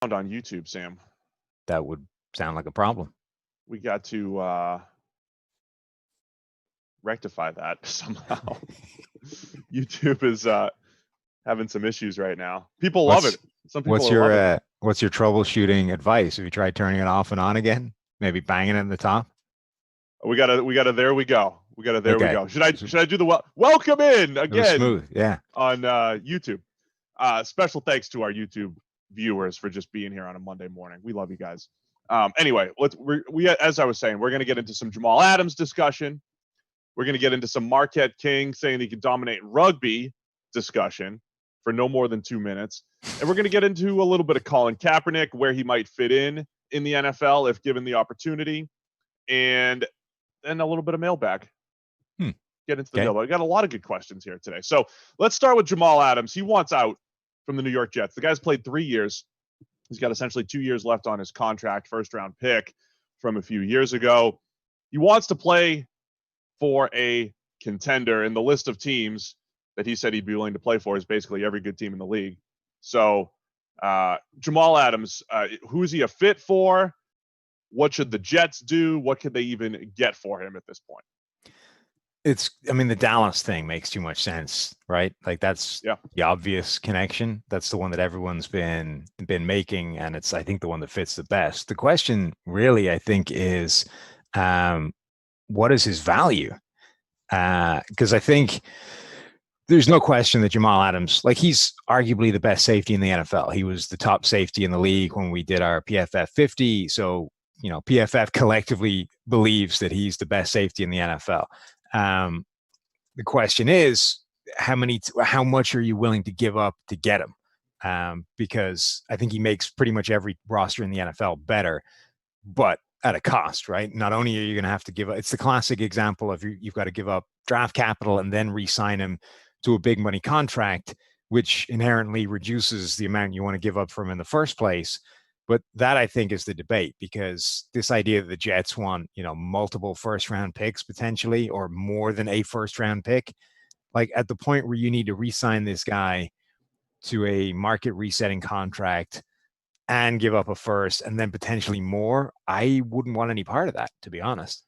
on YouTube, Sam. That would sound like a problem. We got to rectify that somehow. YouTube is having some issues right now. People love it. Some people love it. What's your troubleshooting advice? Have you tried turning it off and on again? Maybe banging it in the top? We got to there we go. We go. Should I do the welcome in again? Smooth, yeah. On YouTube. Special thanks to our YouTube viewers for just being here on a Monday morning. We love you guys. Anyway, we as I was saying, we're going to get into some Jamal Adams discussion. We're going to get into some Marquette King saying he can dominate rugby discussion for no more than 2 minutes. And we're going to get into a little bit of Colin Kaepernick, where he might fit in the NFL if given the opportunity. And then a little bit of mailbag. Get into the mailbag. I got a lot of good questions here today. So let's start with Jamal Adams. He wants out from the New York Jets. The guy's played 3 years. He's got essentially 2 years left on his contract, first-round pick from a few years ago. He wants to play for a contender, and the list of teams that he said he'd be willing to play for is basically every good team in the league. So Jamal Adams, who is he a fit for? What should the Jets do? What could they even get for him at this point? The Dallas thing makes too much sense, right? Like that's the obvious connection. That's the one that everyone's been making, and it's, I think, the one that fits the best. The question really, I think, is what is his value? Because I think there's no question that Jamal Adams, like, he's arguably the best safety in the NFL. He was the top safety in the league when we did our PFF 50. So, PFF collectively believes that he's the best safety in the NFL. The question is, how much are you willing to give up to get him? Because I think he makes pretty much every roster in the NFL better, but at a cost, right? Not only are you going to have to give up, it's the classic example of you've got to give up draft capital and then re-sign him to a big money contract, which inherently reduces the amount you want to give up for him in the first place. But that, I think, is the debate, because this idea that the Jets want, multiple first-round picks potentially, or more than a first-round pick, like at the point where you need to re-sign this guy to a market resetting contract and give up a first and then potentially more, I wouldn't want any part of that, to be honest.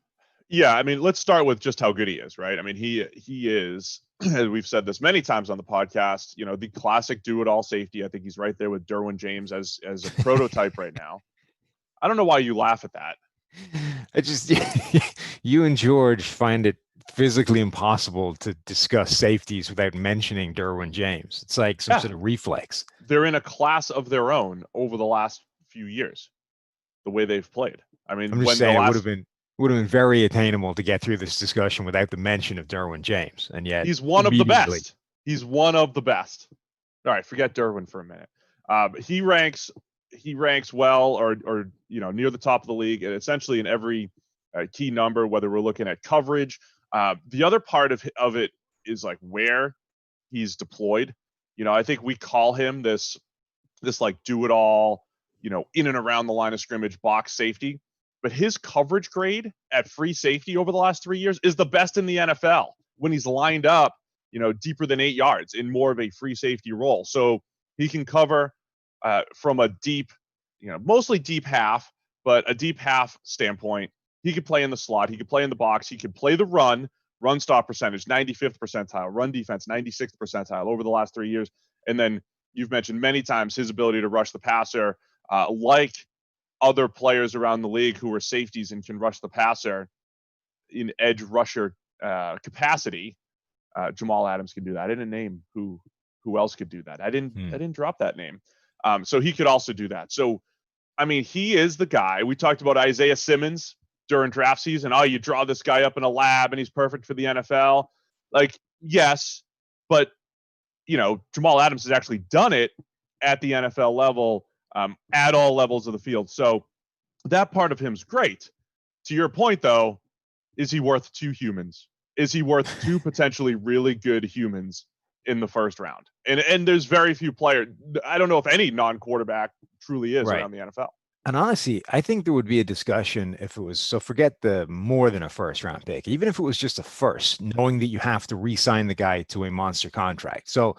Yeah, let's start with just how good he is, right? He is, as we've said this many times on the podcast, the classic do-it-all safety. I think he's right there with Derwin James as a prototype right now. I don't know why you laugh at that. I just, you and George find it physically impossible to discuss safeties without mentioning Derwin James. It's like some sort of reflex. They're in a class of their own over the last few years, the way they've played. I'm just saying it would have been very attainable to get through this discussion without the mention of Derwin James, and yet he's one of the best. He's one of the best. All right, forget Derwin for a minute. He ranks well, or near the top of the league, and essentially in every key number, whether we're looking at coverage. The other part of it is like where he's deployed. I think we call him this like do it all, in and around the line of scrimmage box safety. But his coverage grade at free safety over the last 3 years is the best in the NFL when he's lined up, deeper than 8 yards in more of a free safety role. So he can cover from a deep, mostly deep half, but a deep half standpoint. He could play in the slot. He could play in the box. He could play the run stop percentage, 95th percentile, run defense, 96th percentile over the last 3 years. And then you've mentioned many times his ability to rush the passer, like other players around the league who are safeties and can rush the passer in edge rusher capacity. Jamal Adams can do that. I didn't name who else could do that. I didn't drop that name. So he could also do that. So, he is the guy. We talked about Isaiah Simmons during draft season. Oh, you draw this guy up in a lab and he's perfect for the NFL. Like, yes, but Jamal Adams has actually done it at the NFL level, at all levels of the field. So that part of him's great. To your point, though, is he worth two humans? Is he worth two potentially really good humans in the first round? And there's very few players. I don't know if any non-quarterback truly is around the NFL. And honestly, I think there would be a discussion if it was, so forget the more than a first round pick, even if it was just a first, knowing that you have to re-sign the guy to a monster contract. So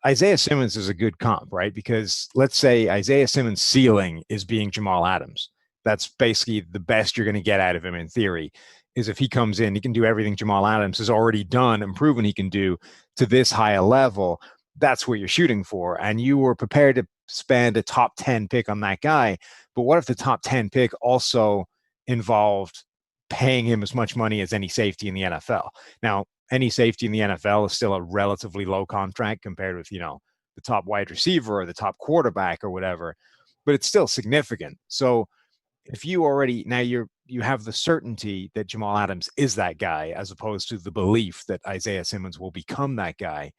Isaiah Simmons is a good comp, right? Because let's say Isaiah Simmons' ceiling is being Jamal Adams. That's basically the best you're going to get out of him in theory, is if he comes in, he can do everything Jamal Adams has already done and proven he can do to this high a level. That's what you're shooting for. And you were prepared to spend a top 10 pick on that guy. But what if the top 10 pick also involved paying him as much money as any safety in the NFL? Now, any safety in the NFL is still a relatively low contract compared with, the top wide receiver or the top quarterback or whatever, but it's still significant. So if you already, now you have the certainty that Jamal Adams is that guy, as opposed to the belief that Isaiah Simmons will become that guy.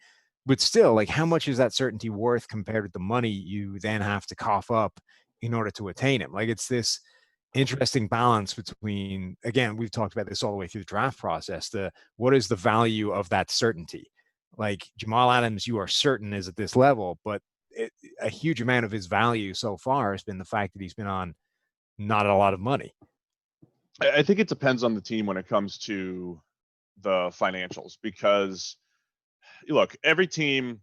But still, like, how much is that certainty worth compared to the money you then have to cough up in order to attain him? Like, it's this interesting balance between, again, we've talked about this all the way through the draft process, what is the value of that certainty? Like, Jamal Adams, you are certain is at this level, but a huge amount of his value so far has been the fact that he's been on not a lot of money. I think it depends on the team when it comes to the financials, because look, every team's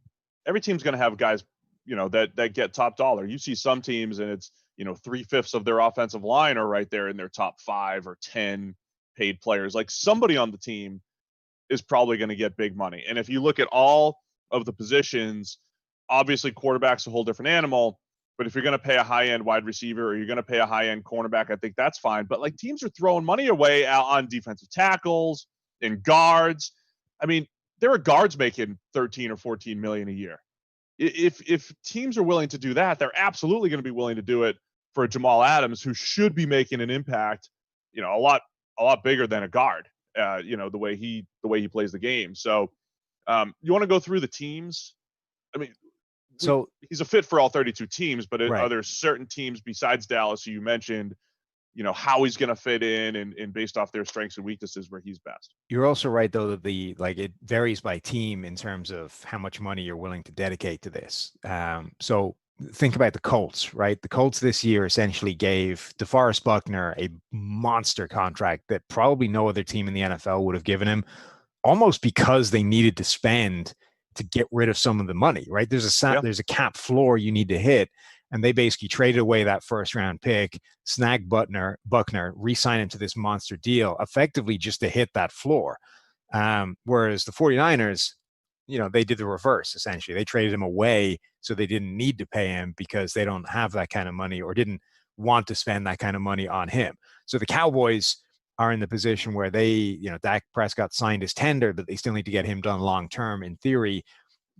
going to have guys, that get top dollar. You see some teams and it's, 3/5 of their offensive line are right there in their top 5 or 10 paid players. Like, somebody on the team is probably going to get big money. And if you look at all of the positions, obviously quarterback's a whole different animal, but if you're going to pay a high-end wide receiver or you're going to pay a high-end cornerback, I think that's fine. But like, teams are throwing money away on defensive tackles and guards. I mean, there are guards making 13 or 14 million a year. If teams are willing to do that, they're absolutely going to be willing to do it for Jamal Adams, who should be making an impact, a lot bigger than a guard. The way he plays the game. So, you want to go through the teams? I mean, so he's a fit for all 32 teams, but right. Are there certain teams besides Dallas, who you mentioned, how he's going to fit in and based off their strengths and weaknesses where he's best? You're also right, though, that it varies by team in terms of how much money you're willing to dedicate to this. So think about the Colts, right? The Colts this year essentially gave DeForest Buckner a monster contract that probably no other team in the NFL would have given him, almost because they needed to spend to get rid of some of the money, right? There's a cap floor you need to hit. And they basically traded away that first round pick, snagged Buckner, re-sign him to this monster deal, effectively just to hit that floor. Whereas the 49ers, they did the reverse, essentially. They traded him away so they didn't need to pay him because they don't have that kind of money or didn't want to spend that kind of money on him. So the Cowboys are in the position where they, Dak Prescott signed his tender, but they still need to get him done long-term. In theory,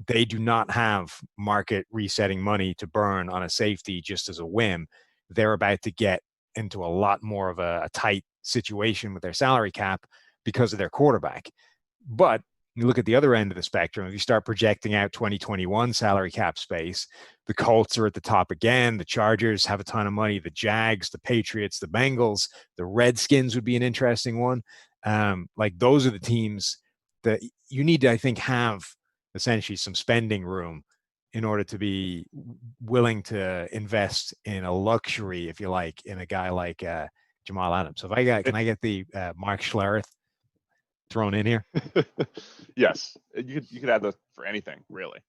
they do not have market resetting money to burn on a safety just as a whim. They're about to get into a lot more of a tight situation with their salary cap because of their quarterback. But you look at the other end of the spectrum, if you start projecting out 2021 salary cap space, the Colts are at the top again. The Chargers have a ton of money. The Jags, the Patriots, the Bengals, the Redskins would be an interesting one. Those are the teams that you need to, I think, have essentially some spending room in order to be willing to invest in a luxury, if you like, in a guy like Jamal Adams. So can I get the Mark Schlereth thrown in here? Yes, you could add that for anything, really.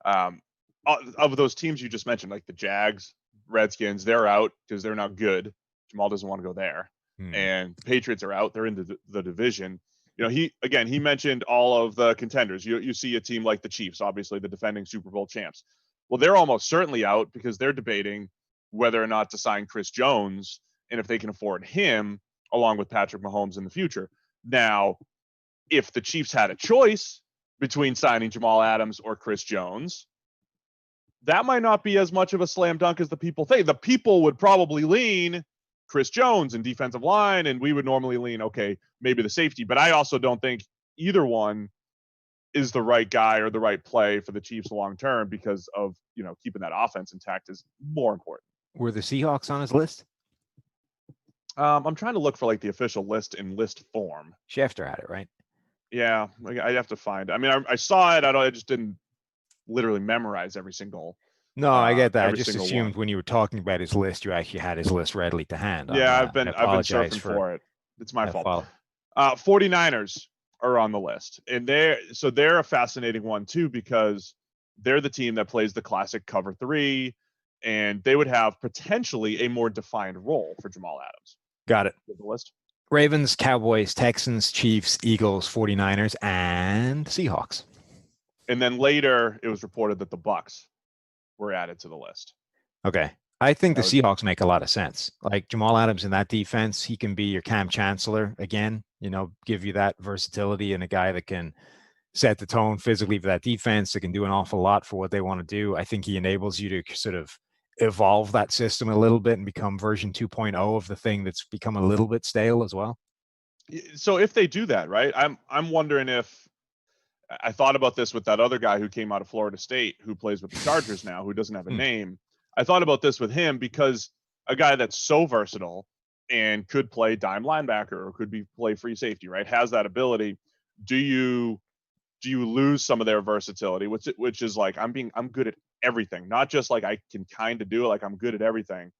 Of those teams you just mentioned, like the Jags, Redskins, they're out because they're not good. Jamal doesn't want to go there. And the Patriots are out. They're in the division. He mentioned all of the contenders. You see a team like the Chiefs, obviously the defending Super Bowl champs. Well, they're almost certainly out because they're debating whether or not to sign Chris Jones and if they can afford him along with Patrick Mahomes in the future. Now, if the Chiefs had a choice between signing Jamal Adams or Chris Jones, that might not be as much of a slam dunk as the people think. The people would probably lean Chris Jones and defensive line, and we would normally lean, okay, maybe the safety. But I also don't think either one is the right guy or the right play for the Chiefs long term because of, keeping that offense intact is more important. Were the Seahawks on his list? I'm trying to look for the official list in list form. Schefter had it, right? Yeah, I'd have to find it. I mean, I saw it. I just didn't literally memorize every single. No, I get that. I just assumed when you were talking about his list, you actually had his list readily to hand. Yeah, I've been surfing for it. It's my fault. 49ers are on the list, and they're a fascinating one too because they're the team that plays the classic cover 3, and they would have potentially a more defined role for Jamal Adams. Got it. The list. Ravens, Cowboys, Texans, Chiefs, Eagles, 49ers, and Seahawks. And then later it was reported that the Bucs were added to the list. Okay. I think the Seahawks make a lot of sense. Like Jamal Adams in that defense, he can be your Kam Chancellor again, give you that versatility and a guy that can set the tone physically for that defense, that can do an awful lot for what they want to do. I think he enables you to sort of evolve that system a little bit and become version 2.0 of the thing that's become a little bit stale as well. So if they do that, right, I'm wondering if, I thought about this with that other guy who came out of Florida State who plays with the Chargers now, who doesn't have a name. I thought about this with him because a guy that's so versatile and could play dime linebacker or could play free safety, right, has that ability. Do you lose some of their versatility, which is like, I'm good at everything, not just like I can kind of do it, like I'm good at everything.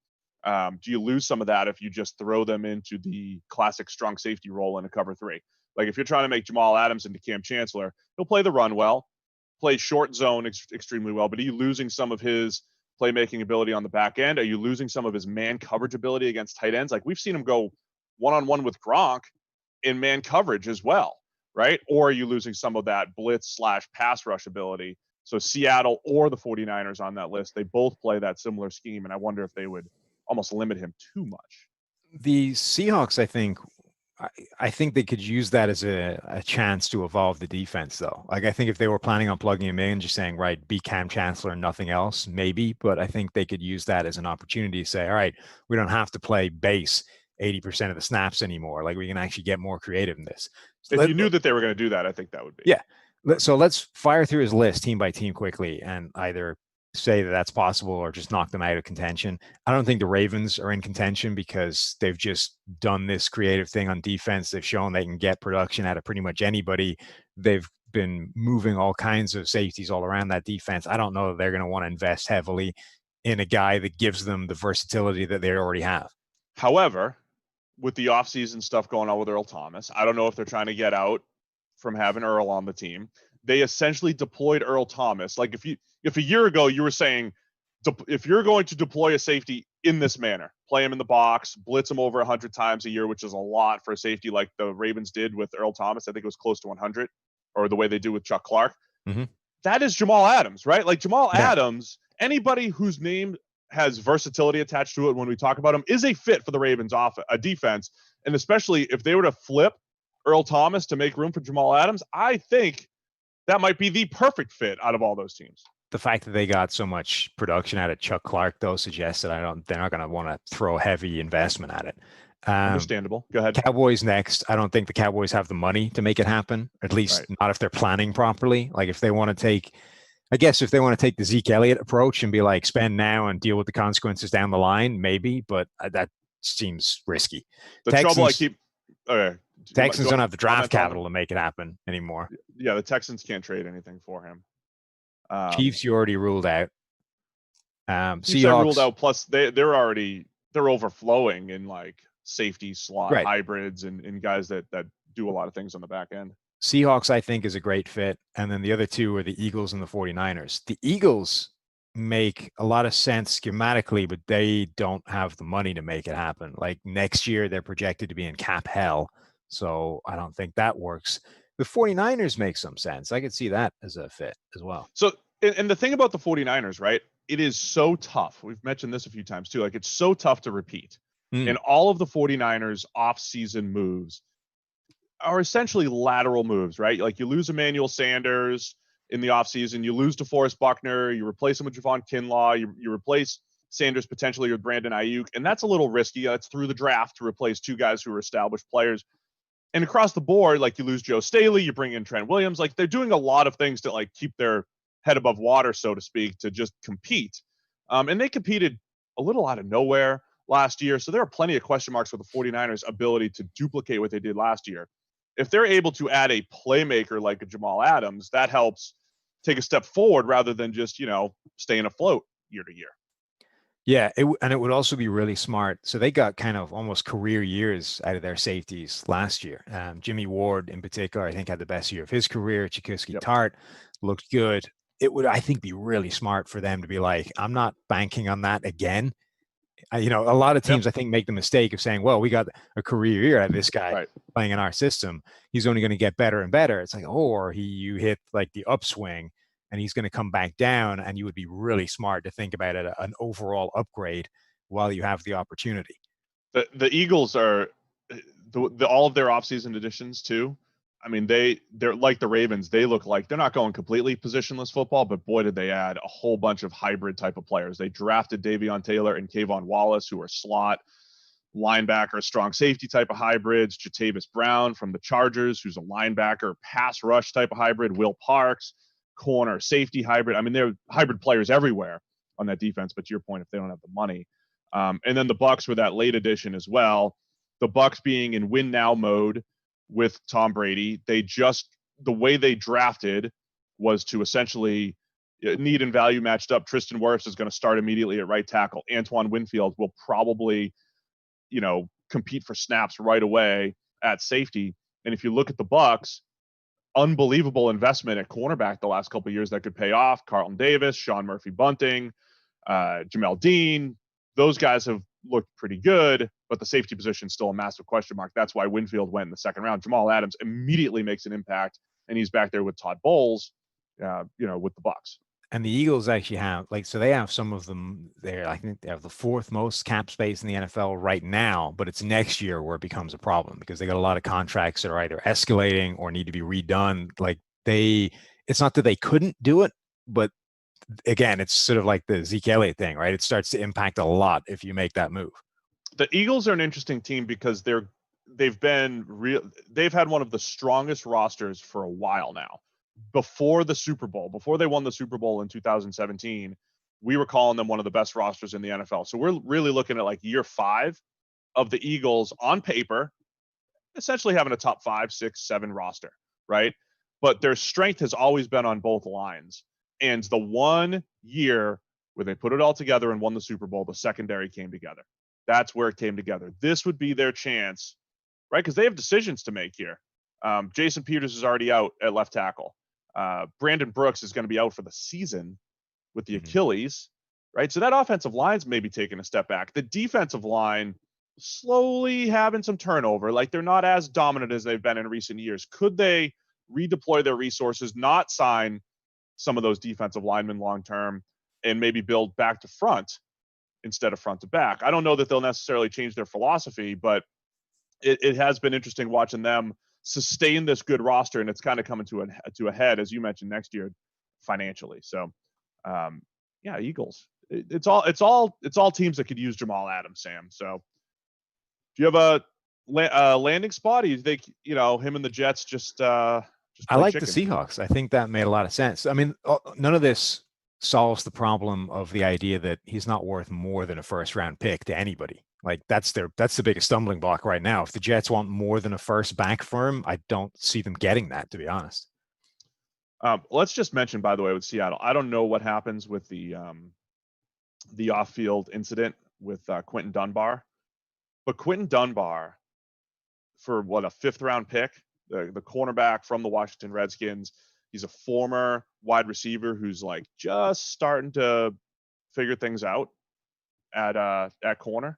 Do you lose some of that if you just throw them into the classic strong safety role in a cover 3? Like if you're trying to make Jamal Adams into Kam Chancellor, he'll play the run well, play short zone extremely well, but are you losing some of his playmaking ability on the back end? Are you losing some of his man coverage ability against tight ends? Like we've seen him go one-on-one with Gronk in man coverage as well, right? Or are you losing some of that blitz/pass rush ability? So Seattle or the 49ers on that list, they both play that similar scheme, and I wonder if they would almost limit him too much. The Seahawks, I think they could use that as a chance to evolve the defense, though. Like, I think if they were planning on plugging him in, just saying, right, be Kam Chancellor and nothing else, maybe. But I think they could use that as an opportunity to say, all right, we don't have to play base 80% of the snaps anymore. Like, we can actually get more creative in this. So if you knew that they were going to do that, I think that would be. Yeah. So let's fire through his list team by team quickly and either say that that's possible or just knock them out of contention. I don't think the Ravens are in contention because they've just done this creative thing on defense. They've shown they can get production out of pretty much anybody. They've been moving all kinds of safeties all around that defense. I don't know that they're going to want to invest heavily in a guy that gives them the versatility that they already have. However, with the offseason stuff going on with Earl Thomas, I don't know if they're trying to get out from having Earl on the team. They essentially deployed Earl Thomas. Like if a year ago you were saying, if you're going to deploy a safety in this manner, play him in the box, blitz him over 100 times a year, which is a lot for a safety like the Ravens did with Earl Thomas. I think it was close to 100, or the way they do with Chuck Clark. Mm-hmm. That is Jamal Adams, right? Like Jamal Adams, anybody whose name has versatility attached to it when we talk about him is a fit for the Ravens a defense. And especially if they were to flip Earl Thomas to make room for Jamal Adams, I think that might be the perfect fit out of all those teams. The fact that they got so much production out of Chuck Clark, though, suggests that they're not going to want to throw heavy investment at it. Understandable. Go ahead. Cowboys next. I don't think the Cowboys have the money to make it happen, at least not if they're planning properly. Like if they want to take the Zeke Elliott approach and be like, spend now and deal with the consequences down the line, maybe, but that seems risky. Texans don't have the draft capital to make it happen anymore. Yeah, the Texans can't trade anything for him. Chiefs, you already ruled out. Seahawks ruled out. Plus, they're overflowing in like safety slot hybrids and guys that do a lot of things on the back end. Seahawks, I think, is a great fit, and then the other two are the Eagles and the 49ers. The Eagles make a lot of sense schematically, but they don't have the money to make it happen. Like next year, they're projected to be in cap hell. So I don't think that works. The 49ers make some sense. I could see that as a fit as well. So, and the thing about the 49ers, right? It is so tough. We've mentioned this a few times too. Like it's so tough to repeat. And all of the 49ers off-season moves are essentially lateral moves, right? Like you lose Emmanuel Sanders in the offseason, you lose DeForest Buckner, you replace him with Javon Kinlaw, you replace Sanders potentially with Brandon Ayuk, and that's a little risky. It's through the draft to replace two guys who are established players. And across the board, like you lose Joe Staley, you bring in Trent Williams. Like they're doing a lot of things to like keep their head above water, so to speak, to just compete. And they competed a little out of nowhere last year. So there are plenty of question marks with the 49ers' ability to duplicate what they did last year. If they're able to add a playmaker like a Jamal Adams, that helps take a step forward rather than just, staying afloat year to year. Yeah, and it would also be really smart. So they got kind of almost career years out of their safeties last year. Jimmy Ward, in particular, I think had the best year of his career. Chikuski Tart looked good. it would, I think, be really smart for them to be like, I'm not banking on that again. A lot of teams, I think, make the mistake of saying, well, we got a career year out of this guy playing in our system. He's only going to get better and better. It's like, or you hit like the upswing and he's going to come back down, and you would be really smart to think about it, an overall upgrade while you have the opportunity. The Eagles are all of their offseason additions too. I mean, they're like the Ravens. They look like they're not going completely positionless football, but boy, did they add a whole bunch of hybrid type of players. They drafted Davion Taylor and Kayvon Wallace, who are slot linebacker, strong safety type of hybrids. Jatavis Brown from the Chargers, who's a linebacker, pass rush type of hybrid. Will Parks, corner, safety hybrid. I mean, there are hybrid players everywhere on that defense, but to your point, if they don't have the money. And then the Bucs were that late addition as well. The Bucs being in win now mode with Tom Brady, the way they drafted was to essentially need and value matched up. Tristan Wirfs is going to start immediately at right tackle. Antoine Winfield will probably, compete for snaps right away at safety. And if you look at the Bucs, unbelievable investment at cornerback the last couple of years that could pay off. Carlton Davis, Sean Murphy-Bunting, Jamel Dean, those guys have looked pretty good, but the safety position is still a massive question mark. That's why Winfield went in the second round. Jamal Adams immediately makes an impact, and he's back there with Todd Bowles, with the Bucs. And the Eagles actually have, so they have some of them there. I think they have the fourth most cap space in the NFL right now, but it's next year where it becomes a problem because they got a lot of contracts that are either escalating or need to be redone. It's not that they couldn't do it, but again, it's sort of like the Zeke Elliott thing, right? It starts to impact a lot if you make that move. The Eagles are an interesting team because they've had one of the strongest rosters for a while now. Before the Super Bowl, before they won the Super Bowl in 2017, we were calling them one of the best rosters in the NFL. So we're really looking at like year 5 of the Eagles on paper, essentially having a top 5, 6, 7 roster, right? But their strength has always been on both lines. And the one year where they put it all together and won the Super Bowl, the secondary came together. That's where it came together. This would be their chance, right? Because they have decisions to make here. Jason Peters is already out at left tackle. Brandon Brooks is going to be out for the season with the Achilles, right? So that offensive line's maybe taking a step back. The defensive line slowly having some turnover. Like they're not as dominant as they've been in recent years. Could they redeploy their resources, not sign some of those defensive linemen long-term, and maybe build back to front instead of front to back? I don't know that they'll necessarily change their philosophy, but it has been interesting watching them sustain this good roster, and it's kind of coming to a head, as you mentioned, next year financially. So, Eagles. It's all teams that could use Jamal Adams, Sam. So, do you have a landing spot? Do you think him and the Jets just I like chicken? The Seahawks. I think that made a lot of sense. I mean, none of this solves the problem of the idea that he's not worth more than a first round pick to anybody. Like that's the biggest stumbling block right now. If the Jets want more than a first back for him, I don't see them getting that, to be honest. Let's just mention, by the way, with Seattle, I don't know what happens with the off-field incident with Quentin Dunbar, but Quentin Dunbar, for what, a 5th round pick, the cornerback from the Washington Redskins. He's a former wide receiver who's like just starting to figure things out at corner.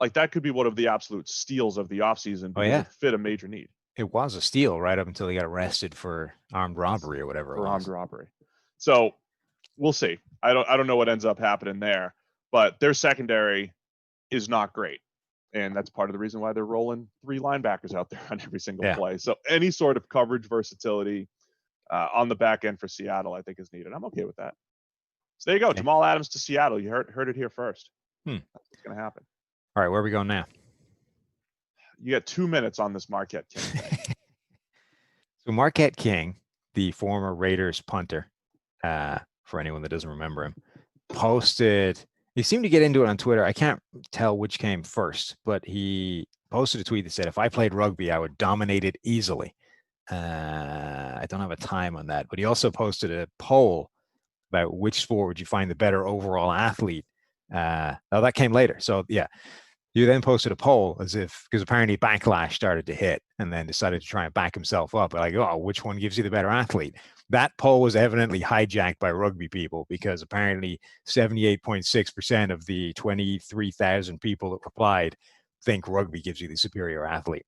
Like that could be one of the absolute steals of the offseason because it fit a major need. It was a steal right up until he got arrested for armed robbery or whatever it was. Armed robbery. So we'll see. I don't know what ends up happening there, but their secondary is not great. And that's part of the reason why they're rolling 3 linebackers out there on every single play. So any sort of coverage versatility on the back end for Seattle, I think, is needed. I'm okay with that. So there you go. Jamal Adams to Seattle. You heard it here first. That's what's going to happen. All right, where are we going now? You got 2 minutes on this Marquette King. So Marquette King, the former Raiders punter, for anyone that doesn't remember him, posted. He seemed to get into it on Twitter. I can't tell which came first, but he posted a tweet that said, "If I played rugby, I would dominate it easily." I don't have a time on that, but he also posted a poll about which sport would you find the better overall athlete. That came later. So yeah, you then posted a poll because apparently backlash started to hit, and then decided to try and back himself up. Like, which one gives you the better athlete? that poll was evidently hijacked by rugby people, because apparently 78.6% of the 23,000 people that replied think rugby gives you the superior athlete.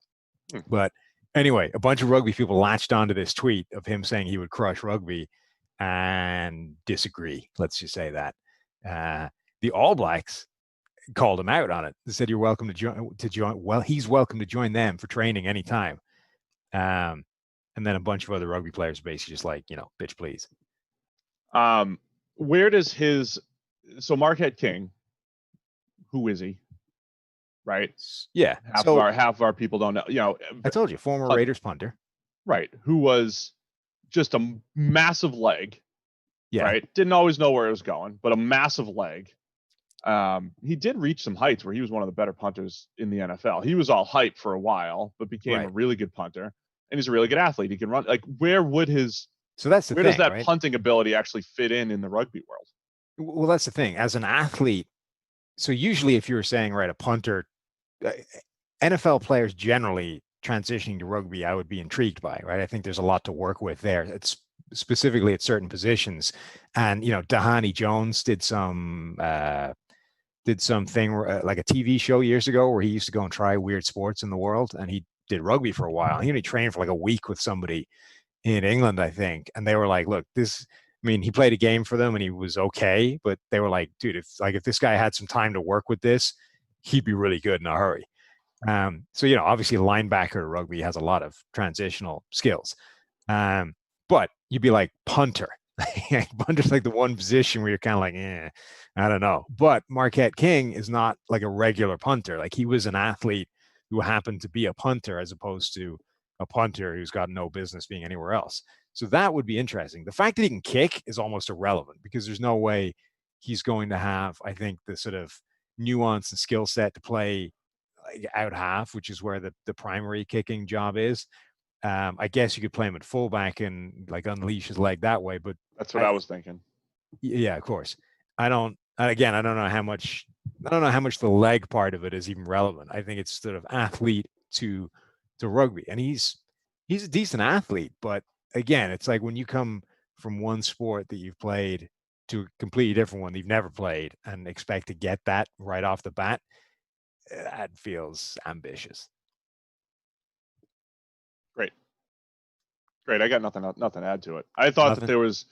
But anyway, a bunch of rugby people latched onto this tweet of him saying he would crush rugby and disagree. Let's just say that. The All Blacks called him out on it. They said, "You're welcome to join. Well, he's welcome to join them for training anytime." And then a bunch of other rugby players basically just like, bitch, please. Where does so Marquette King, who is he? Right? Yeah. Half of our people don't know. I told you, former Raiders punter. Right. Who was just a massive leg. Yeah. Right. Didn't always know where it was going, but a massive leg. He did reach some heights where he was one of the better punters in the NFL. He was all hype for a while, but became a really good punter, and he's a really good athlete. He can run. Like, where does that punting ability actually fit in the rugby world? Well, that's the thing. As an athlete, so usually if you were saying, right, a punter, NFL players generally transitioning to rugby, I would be intrigued by, right? I think there's a lot to work with there. It's specifically at certain positions. And, Dahani Jones did something like a TV show years ago where he used to go and try weird sports in the world. And he did rugby for a while. He only trained for like a week with somebody in England, I think. And they were like, look, he played a game for them and he was okay. But they were like, dude, if this guy had some time to work with this, he'd be really good in a hurry. So, obviously linebacker rugby has a lot of transitional skills. But you'd be like punter. Punter's like the one position where you're kind of like, I don't know. But Marquette King is not like a regular punter. Like, he was an athlete who happened to be a punter as opposed to a punter who's got no business being anywhere else. So that would be interesting. The fact that he can kick is almost irrelevant because there's no way he's going to have, I think, the sort of nuance and skill set to play like out half, which is where the primary kicking job is. I guess you could play him at fullback and like unleash his leg that way, but that's what I was thinking. Yeah, of course. I don't know how much the leg part of it is even relevant. I think it's sort of athlete to rugby, and he's a decent athlete, but again, it's like when you come from one sport that you've played to a completely different one that you've never played and expect to get that right off the bat, that feels ambitious. Great. I got nothing to add to it. I thought there was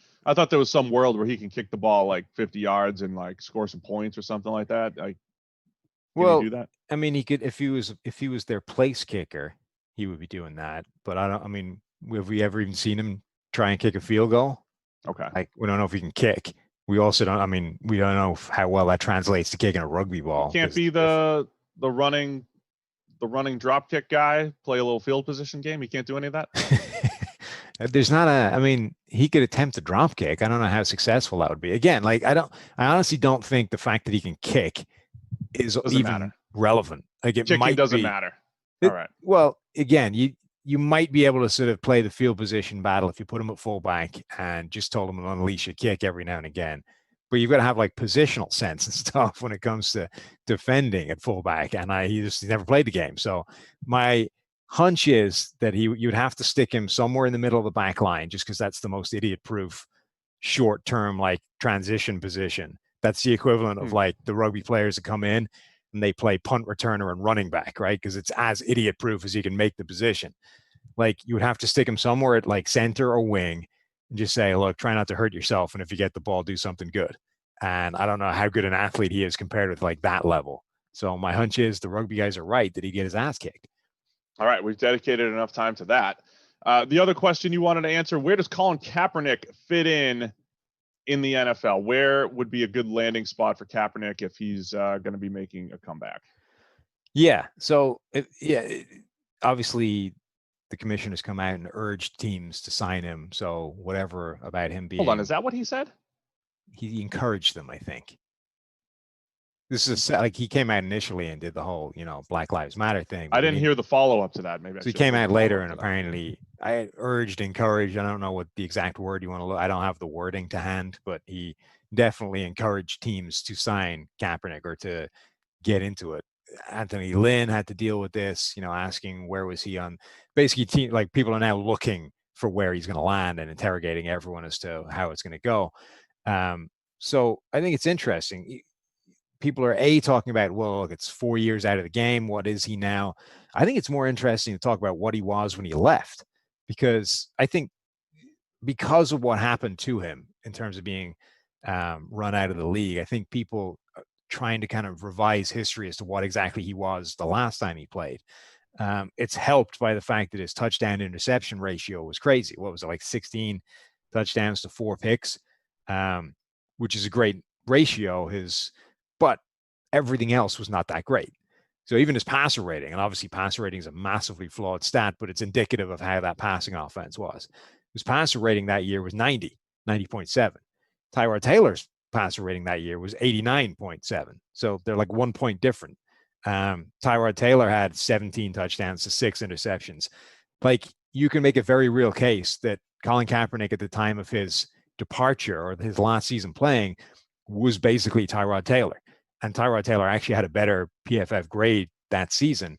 some world where he can kick the ball like 50 yards and like score some points or something like that. Can he do that? I mean, he could if he was their place kicker, he would be doing that. But have we ever even seen him try and kick a field goal? Okay. Like, we don't know if he can kick. We also don't. We don't know how well that translates to kicking a rugby ball. Can't be the running drop kick guy play a little field position game. He can't do any of that. There's not he could attempt a drop kick. I don't know how successful that would be. Again, like I honestly don't think the fact that he can kick is even relevant. Like, kicking doesn't matter. All right. Well, again, you might be able to sort of play the field position battle if you put him at fullback and just told him to unleash a kick every now and again. But you've got to have like positional sense and stuff when it comes to defending at fullback. And he's never played the game. So my hunch is that you'd have to stick him somewhere in the middle of the back line just because that's the most idiot-proof short-term like transition position. That's the equivalent of like the rugby players that come in and they play punt returner and running back, right? Because it's as idiot-proof as you can make the position. Like, you would have to stick him somewhere at like center or wing and just say, look, try not to hurt yourself. And if you get the ball, do something good. And I don't know how good an athlete he is compared with like that level. So my hunch is the rugby guys are right that he'd get his ass kicked. All right, we've dedicated enough time to that. The other question you wanted to answer, where does Colin Kaepernick fit in the NFL? Where would be a good landing spot for Kaepernick if he's going to be making a comeback? Yeah, so, obviously the commission has come out and urged teams to sign him. So whatever about him being... Hold on, is that what he said? He encouraged them, I think. This is like he came out initially and did the whole, Black Lives Matter thing. I didn't hear the follow-up to that. Maybe. So he came out later and apparently I urged, encouraged. I don't know what the exact word you want to look. I don't have the wording to hand, but he definitely encouraged teams to sign Kaepernick or to get into it. Anthony Lynn had to deal with this, asking where was he on. Basically, like, people are now looking for where he's going to land and interrogating everyone as to how it's going to go. So I think it's interesting. People are talking about, well, look, it's 4 years out of the game. What is he now? I think it's more interesting to talk about what he was when he left, because I think because of what happened to him in terms of being run out of the league, I think people are trying to kind of revise history as to what exactly he was the last time he played. It's helped by the fact that his touchdown interception ratio was crazy. What was it, like 16 touchdowns to 4 picks, which is a great ratio. But everything else was not that great. So even his passer rating, and obviously passer rating is a massively flawed stat, but it's indicative of how that passing offense was. His passer rating that year was 90.7. Tyrod Taylor's passer rating that year was 89.7. So they're like 1 point different. Tyrod Taylor had 17 touchdowns to 6 interceptions. Like, you can make a very real case that Colin Kaepernick at the time of his departure or his last season playing was basically Tyrod Taylor. And Tyrod Taylor actually had a better PFF grade that season.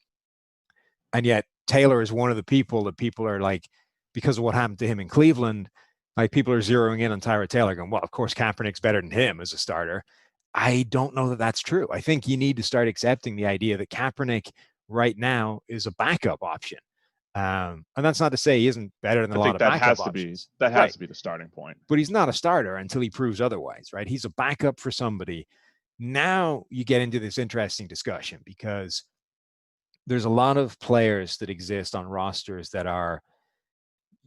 And yet Taylor is one of the people that people are like, because of what happened to him in Cleveland, like, people are zeroing in on Tyrod Taylor going, well, of course, Kaepernick's better than him as a starter. I don't know that that's true. I think you need to start accepting the idea that Kaepernick right now is a backup option. And that's not to say he isn't better than a lot of backup options. That has to be the starting point. But he's not a starter until he proves otherwise, right? He's a backup for somebody. Now you get into this interesting discussion, because there's a lot of players that exist on rosters that are,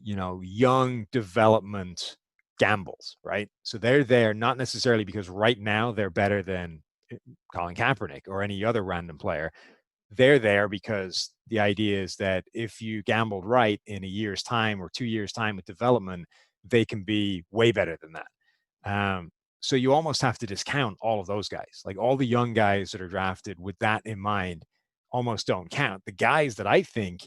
young development gambles, right? So they're there not necessarily because right now they're better than Colin Kaepernick or any other random player. They're there because the idea is that if you gambled right in a year's time or 2 years' time with development, they can be way better than that. So you almost have to discount all of those guys. Like, all the young guys that are drafted with that in mind almost don't count. The guys that I think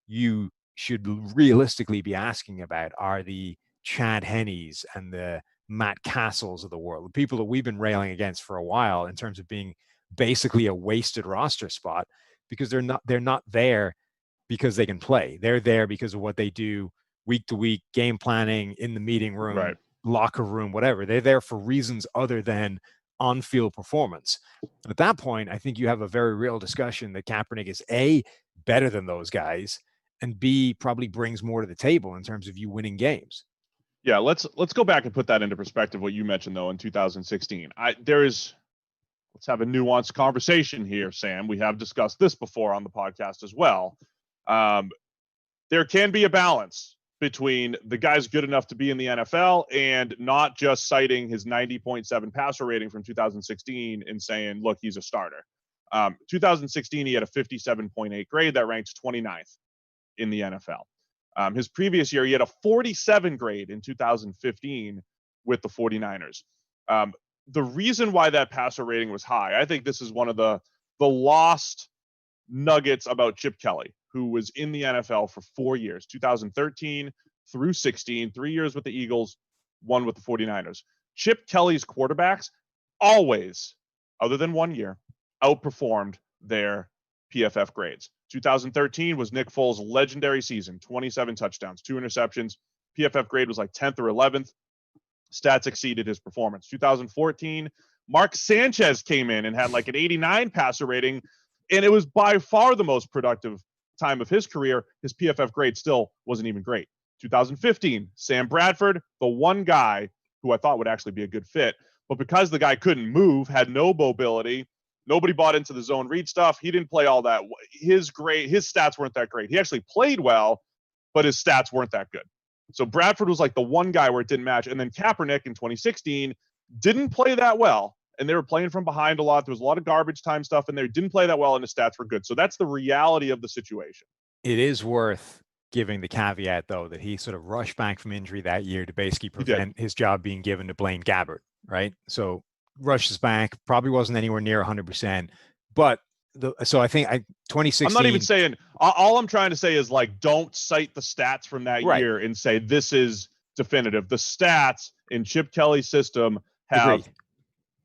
you should realistically be asking about are the Chad Henneys and the Matt Castles of the world, the people that we've been railing against for a while in terms of being basically a wasted roster spot, because they're not there because they can play. They're there because of what they do week to week, game planning, in the meeting room, right, locker room, whatever. They're there for reasons other than on-field performance. And at that point, I think you have a very real discussion that Kaepernick is A, better than those guys, and B, probably brings more to the table in terms of you winning games. Yeah, let's go back and put that into perspective, what you mentioned, though, in 2016. Let's have a nuanced conversation here, Sam. We have discussed this before on the podcast as well. There can be a balance between the guy's good enough to be in the NFL and not just citing his 90.7 passer rating from 2016 and saying, look, he's a starter. 2016, he had a 57.8 grade that ranks 29th in the NFL. His previous year, he had a 47 grade in 2015 with the 49ers. The reason why that passer rating was high, I think this is one of the lost nuggets about Chip Kelly, who was in the NFL for 4 years, 2013 through 16, 3 years with the Eagles, 1 with the 49ers. Chip Kelly's quarterbacks always, other than 1 year, outperformed their PFF grades. 2013 was Nick Foles' legendary season, 27 touchdowns, 2 interceptions. PFF grade was like 10th or 11th. Stats exceeded his performance. 2014, Mark Sanchez came in and had like an 89 passer rating, and it was by far the most productive time of his career. His PFF grade still wasn't even great. 2015, Sam Bradford, the one guy who I thought would actually be a good fit, but because the guy couldn't move, had no mobility, nobody bought into the zone read stuff. He didn't play all that. His stats weren't that great. He actually played well, but his stats weren't that good. So Bradford was like the one guy where it didn't match. And then Kaepernick in 2016 didn't play that well. And they were playing from behind a lot. There was a lot of garbage time stuff in there. Didn't play that well, and the stats were good. So that's the reality of the situation. It is worth giving the caveat, though, that he sort of rushed back from injury that year to basically prevent his job being given to Blaine Gabbert, right? So rushes back, probably wasn't anywhere near 100%. But so I think 2016. I'm not even saying, all I'm trying to say is, like, don't cite the stats from that year and say this is definitive. The stats in Chip Kelly's system have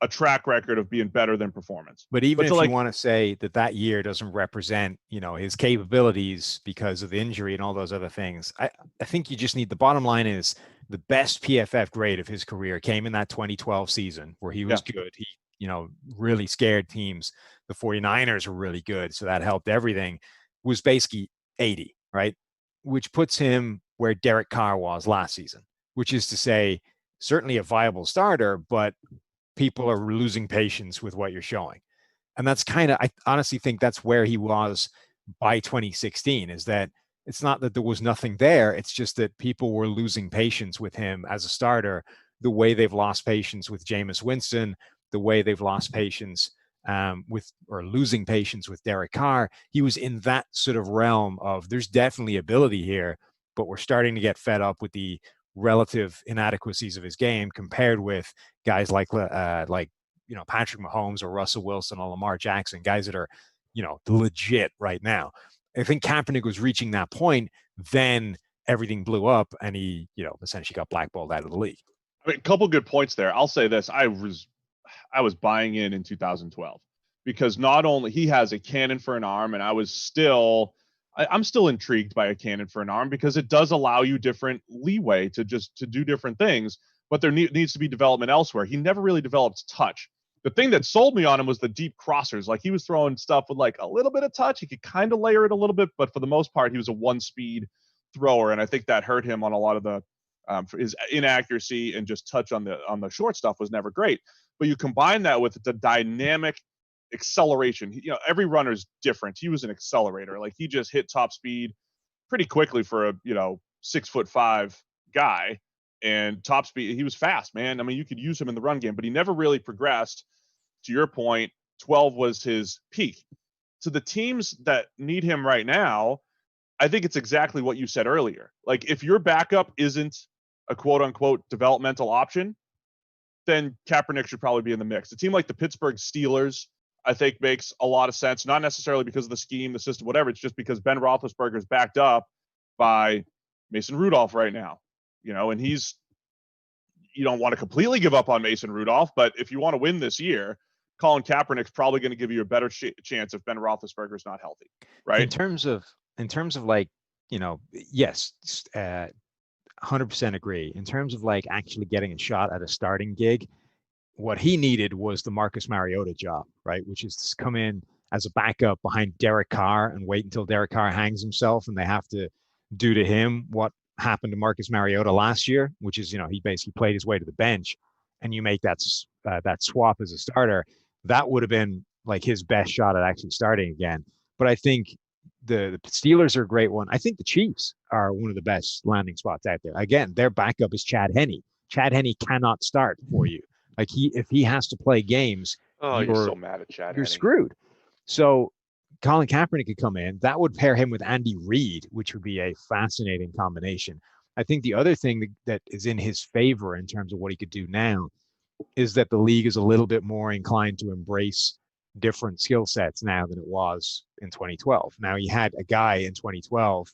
a track record of being better than performance. But even if you want to say that year doesn't represent, his capabilities because of the injury and all those other things, I think you just need, the bottom line is the best PFF grade of his career came in that 2012 season where he was good. He, really scared teams. The 49ers were really good, so that helped everything. Was basically 80, right? Which puts him where Derek Carr was last season, which is to say certainly a viable starter, but people are losing patience with what you're showing. And that's I honestly think that's where he was by 2016, is that it's not that there was nothing there. It's just that people were losing patience with him as a starter, the way they've lost patience with Jameis Winston, the way they've lost patience losing patience with Derek Carr. He was in that sort of realm of, there's definitely ability here, but we're starting to get fed up with the relative inadequacies of his game compared with guys like Patrick Mahomes or Russell Wilson or Lamar Jackson, guys that are, legit right now. I think Kaepernick was reaching that point, then everything blew up and he, essentially got blackballed out of the league. I mean, a couple good points there. I'll say this. I was buying in 2012 because not only he has a cannon for an arm, and I'm still intrigued by a cannon for an arm because it does allow you different leeway to do different things, but there needs to be development elsewhere. He never really developed touch. The thing that sold me on him was the deep crossers. Like, he was throwing stuff with like a little bit of touch. He could kind of layer it a little bit, but for the most part, he was a one-speed thrower, and I think that hurt him on a lot of the his inaccuracy, and just touch on the short stuff was never great. But you combine that with the dynamic acceleration. Every runner is different. He was an accelerator. Like, he just hit top speed pretty quickly for a 6'5" guy, and top speed. He was fast, man. I mean, you could use him in the run game, but he never really progressed. To your point, 12 was his peak. To the teams that need him right now, I think it's exactly what you said earlier. Like, if your backup isn't a quote unquote developmental option, then Kaepernick should probably be in the mix. A team like the Pittsburgh Steelers, I think, makes a lot of sense, not necessarily because of the scheme, the system, whatever. It's just because Ben Roethlisberger is backed up by Mason Rudolph right now, and you don't want to completely give up on Mason Rudolph, but if you want to win this year, Colin Kaepernick's probably going to give you a better chance if Ben Roethlisberger is not healthy, right? In terms of like, yes, 100% agree. In terms of like actually getting a shot at a starting gig, what he needed was the Marcus Mariota job, right? Which is to come in as a backup behind Derek Carr and wait until Derek Carr hangs himself and they have to do to him what happened to Marcus Mariota last year, which is, he basically played his way to the bench, and you make that swap as a starter. That would have been like his best shot at actually starting again. But I think the Steelers are a great one. I think the Chiefs are one of the best landing spots out there. Again, their backup is Chad Henne. Chad Henne cannot start for you. Like, if he has to play games, you're so mad at Chad. You're screwed. So Colin Kaepernick could come in. That would pair him with Andy Reid, which would be a fascinating combination. I think the other thing that is in his favor in terms of what he could do now is that the league is a little bit more inclined to embrace different skill sets now than it was in 2012. Now, you had a guy in 2012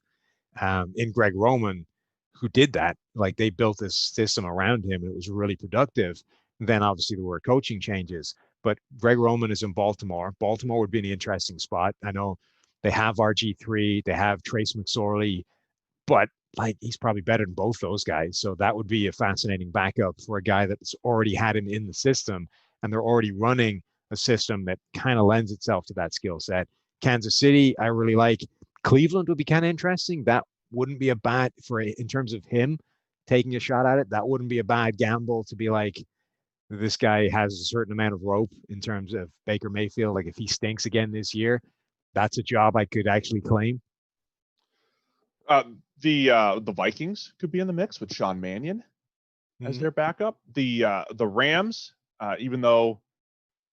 in Greg Roman who did that. Like, they built this system around him and it was really productive. Then obviously there were coaching changes, but Greg Roman is in Baltimore. Baltimore would be an interesting spot. I know they have RG3, they have Trace McSorley, but like, he's probably better than both those guys. So that would be a fascinating backup for a guy that's already had him in the system, and they're already running a system that kind of lends itself to that skill set. Kansas City, I really like. Cleveland would be kind of interesting. That wouldn't be a bad in terms of him taking a shot at it. That wouldn't be a bad gamble to be like, this guy has a certain amount of rope in terms of Baker Mayfield. Like, if he stinks again this year, that's a job I could actually claim. The Vikings could be in the mix with Sean Mannion as their backup. The Rams, even though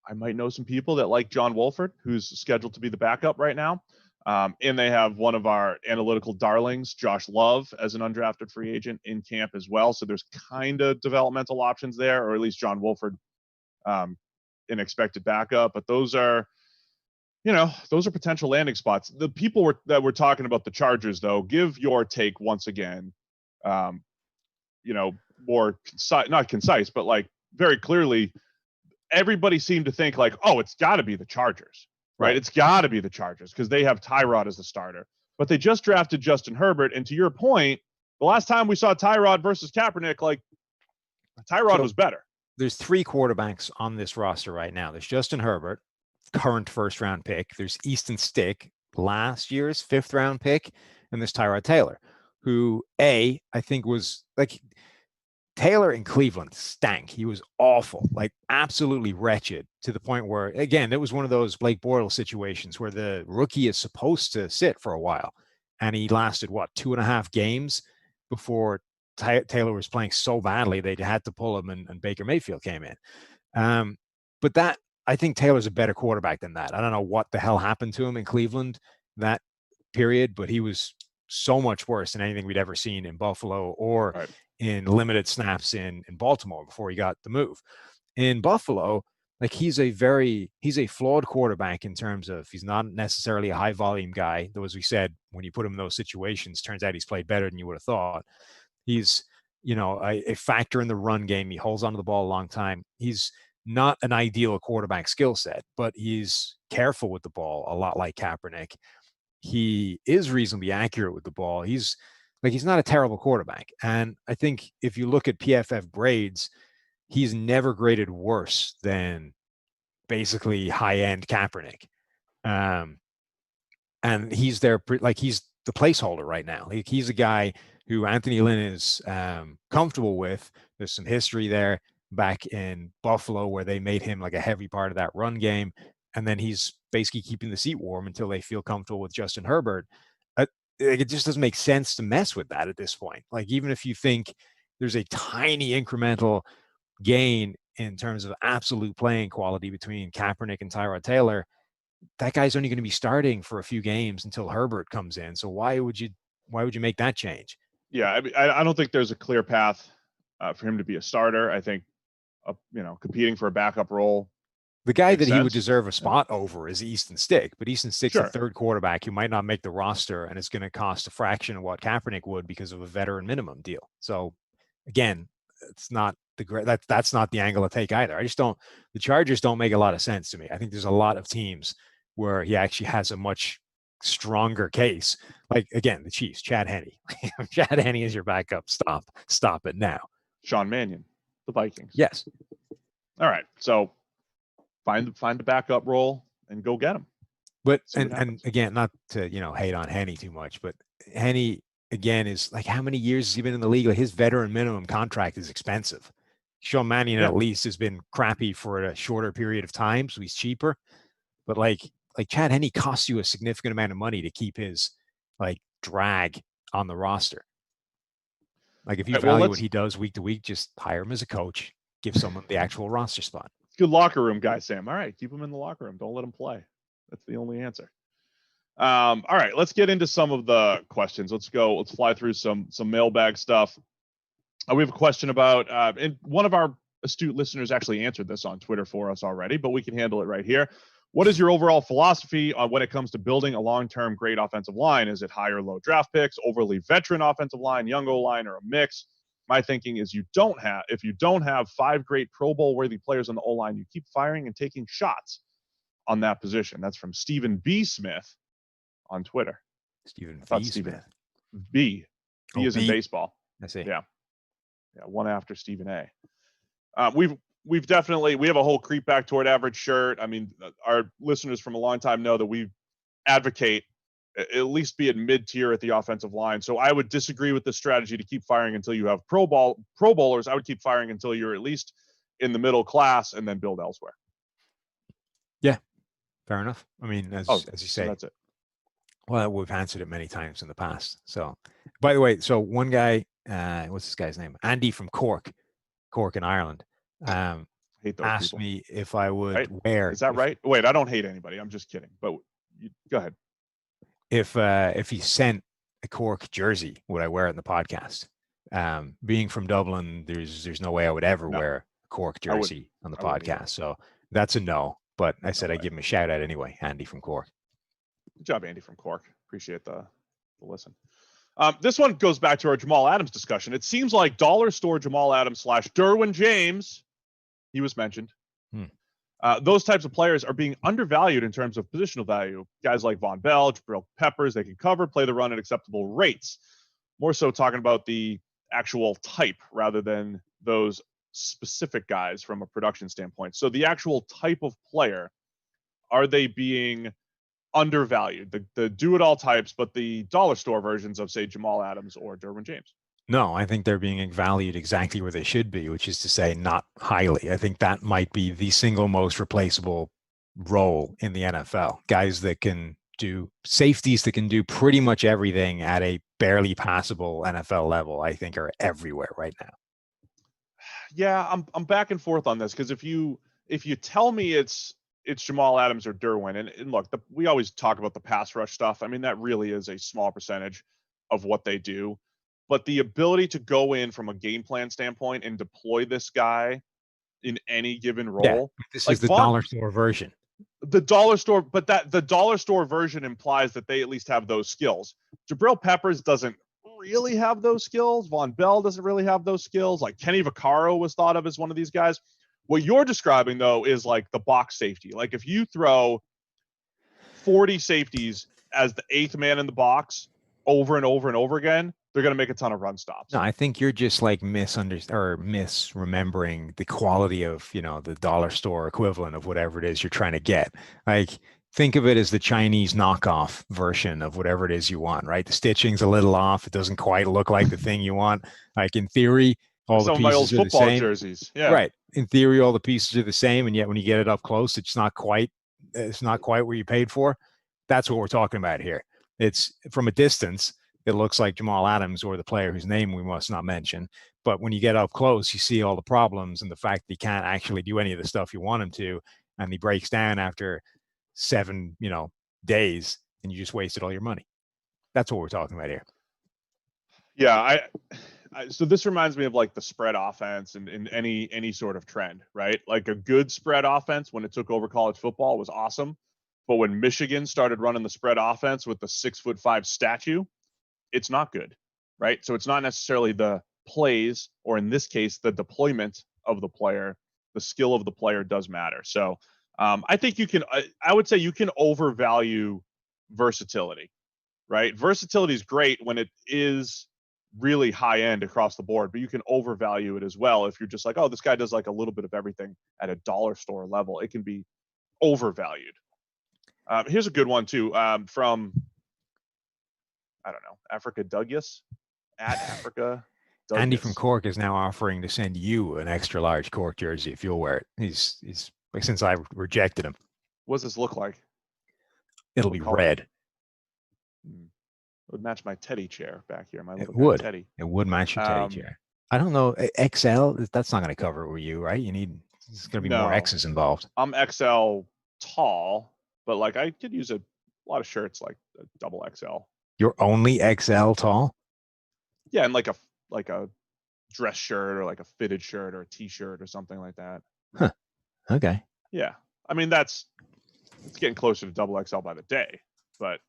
I might know some people that like John Wolford, who's scheduled to be the backup right now. And they have one of our analytical darlings, Josh Love, as an undrafted free agent in camp as well. So there's kind of developmental options there, or at least John Wolford, an expected backup. But those are potential landing spots. The people that we're talking about the Chargers, though, give your take once again, more concise, not concise, but like very clearly, everybody seemed to think like, oh, it's got to be the Chargers, right? It's got to be the Chargers because they have Tyrod as the starter. But they just drafted Justin Herbert. And to your point, the last time we saw Tyrod versus Kaepernick, like Tyrod was better. There's 3 quarterbacks on this roster right now. There's Justin Herbert, current first-round pick. There's Easton Stick, last year's 5th-round pick. And there's Tyrod Taylor, who, I think was like Taylor in Cleveland stank. He was awful, like absolutely wretched to the point where, again, it was one of those Blake Bortles situations where the rookie is supposed to sit for a while. And he lasted, 2.5 games before Taylor was playing so badly they had to pull him and Baker Mayfield came in. But that, I think Taylor's a better quarterback than that. I don't know what the hell happened to him in Cleveland that period, but he was so much worse than anything we'd ever seen in Buffalo or in limited snaps in Baltimore before he got the move. In Buffalo, like he's a flawed quarterback in terms of he's not necessarily a high volume guy, though, as we said, when you put him in those situations, turns out he's played better than you would have thought. He's, a factor in the run game. He holds onto the ball a long time. He's not an ideal quarterback skill set, but he's careful with the ball, a lot like Kaepernick. He is reasonably accurate with the ball. He's not a terrible quarterback. And I think if you look at PFF grades, he's never graded worse than basically high-end Kaepernick. And he's there, he's the placeholder right now. He's a guy who Anthony Lynn is comfortable with. There's some history there back in Buffalo where they made him like a heavy part of that run game. And then he's basically keeping the seat warm until they feel comfortable with Justin Herbert. It just doesn't make sense to mess with that at this point. Like, even if you think there's a tiny incremental gain in terms of absolute playing quality between Kaepernick and Tyrod Taylor, that guy's only going to be starting for a few games until Herbert comes in. So why would you make that change? Yeah, I don't think there's a clear path for him to be a starter. I think, competing for a backup role. The guy that he would deserve a spot over is Easton Stick, but Easton Stick's a third quarterback who might not make the roster, and it's going to cost a fraction of what Kaepernick would because of a veteran minimum deal. So, again, it's not that's not the angle to take either. The Chargers don't make a lot of sense to me. I think there's a lot of teams where he actually has a much stronger case. Like, again, the Chiefs, Chad Henne. Chad Henne is your backup. Stop it now. Sean Mannion, the Vikings. Yes. All right. So find the backup role and go get him. But and again, not to hate on Henne too much, but Henne again is like, how many years has he been in the league? Like, his veteran minimum contract is expensive. Sean Mannion at least has been crappy for a shorter period of time, so he's cheaper. But like Chad Henne costs you a significant amount of money to keep his drag on the roster. Like, if you value what he does week to week, just hire him as a coach, give someone the actual roster spot. Good locker room guy, Sam. All right, keep him in the locker room. Don't let him play. That's the only answer. All right, let's get into some of the questions. Let's fly through some mailbag stuff. We have a question about, and one of our astute listeners actually answered this on Twitter for us already, but we can handle it right here. What is your overall philosophy on when it comes to building a long-term great offensive line? Is it high or low draft picks, overly veteran offensive line, young O-line, or a mix? My thinking is if you don't have 5 great Pro Bowl worthy players on the O-line, you keep firing and taking shots on that position. That's from Stephen B. Smith on Twitter. Stephen B. Smith. B is in baseball. I see. Yeah, one after Stephen A. We have a whole creep back toward average shirt. I mean, our listeners from a long time know that we advocate at least be at mid-tier at the offensive line. So I would disagree with the strategy to keep firing until you have Pro Bowlers. I would keep firing until you're at least in the middle class and then build elsewhere. Yeah, fair enough. I mean, as you say, so that's it. Well, we've answered it many times in the past. So, by the way, one guy, what's this guy's name? Andy from Cork in Ireland. Hate those asked people. Me if I would wear. Is that right? Wait, I don't hate anybody. I'm just kidding. But go ahead. If he sent a Cork jersey, would I wear it in the podcast? Being from Dublin, there's no way I would ever wear a Cork jersey on the podcast. So that's a no. But I said I'd give him a shout out anyway. Andy from Cork. Good job, Andy from Cork. Appreciate the listen. This one goes back to our Jamal Adams discussion. It seems like dollar store Jamal Adams / Derwin James, he was mentioned, Those types of players are being undervalued in terms of positional value. Guys like Von Bell, Jabril Peppers, they can cover, play the run at acceptable rates. More so talking about the actual type rather than those specific guys from a production standpoint. So the actual type of player, are they being undervalued? The do-it-all types, but the dollar store versions of, say, Jamal Adams or Derwin James. No, I think they're being valued exactly where they should be, which is to say not highly. I think that might be the single most replaceable role in the NFL. Guys that can do safeties that can do pretty much everything at a barely passable NFL level, I think are everywhere right now. Yeah, I'm back and forth on this because if you tell me it's Jamal Adams or Derwin, and look, we always talk about the pass rush stuff. I mean, that really is a small percentage of what they do. But the ability to go in from a game plan standpoint and deploy this guy in any given role. Yeah, this is the dollar store version. The dollar store, but the dollar store version implies that they at least have those skills. Jabril Peppers doesn't really have those skills. Von Bell doesn't really have those skills. Like Kenny Vaccaro was thought of as one of these guys. What you're describing, though, is like the box safety. Like if you throw 40 safeties as the eighth man in the box over and over and over again, they're going to make a ton of run stops. No, I think you're just like misremembering the quality of, the dollar store equivalent of whatever it is you're trying to get. Like, think of it as the Chinese knockoff version of whatever it is you want, right? The stitching's a little off. It doesn't quite look like the thing you want. Like in theory, all the pieces are the same. Jerseys. Yeah. Right. In theory, all the pieces are the same. And yet when you get it up close, it's not quite what you paid for. That's what we're talking about here. It's from a distance, it looks like Jamal Adams or the player whose name we must not mention. But when you get up close, you see all the problems and the fact that he can't actually do any of the stuff you want him to. And he breaks down after 7, days, and you just wasted all your money. That's what we're talking about here. Yeah. So this reminds me of like the spread offense and any sort of trend, right? Like a good spread offense when it took over college football was awesome. But when Michigan started running the spread offense with the 6'5" statue, it's not good, right? So it's not necessarily the plays, or in this case, the deployment of the player. The skill of the player does matter. So I think I would say you can overvalue versatility, right? Versatility is great when it is really high end across the board, but you can overvalue it as well if you're just like, oh, this guy does like a little bit of everything at a dollar store level. It can be overvalued. Here's a good one too, from, I don't know, Africa Douglas at Africa Douglas. Andy from Cork is now offering to send you an extra large Cork jersey if you'll wear it. He's like, since I rejected him. What does this look like? It'll be red. It would match my teddy chair back here. It would. Teddy. It would match your teddy chair. I don't know. XL, that's not going to cover it with you, right? There's going to be more X's involved. I'm XL tall, but like I could use a lot of shirts like a double XL. You're only XL tall? Yeah, and like a dress shirt or like a fitted shirt or a t-shirt or something like that. Huh. Okay. Yeah. I mean, it's getting closer to double XL by the day, but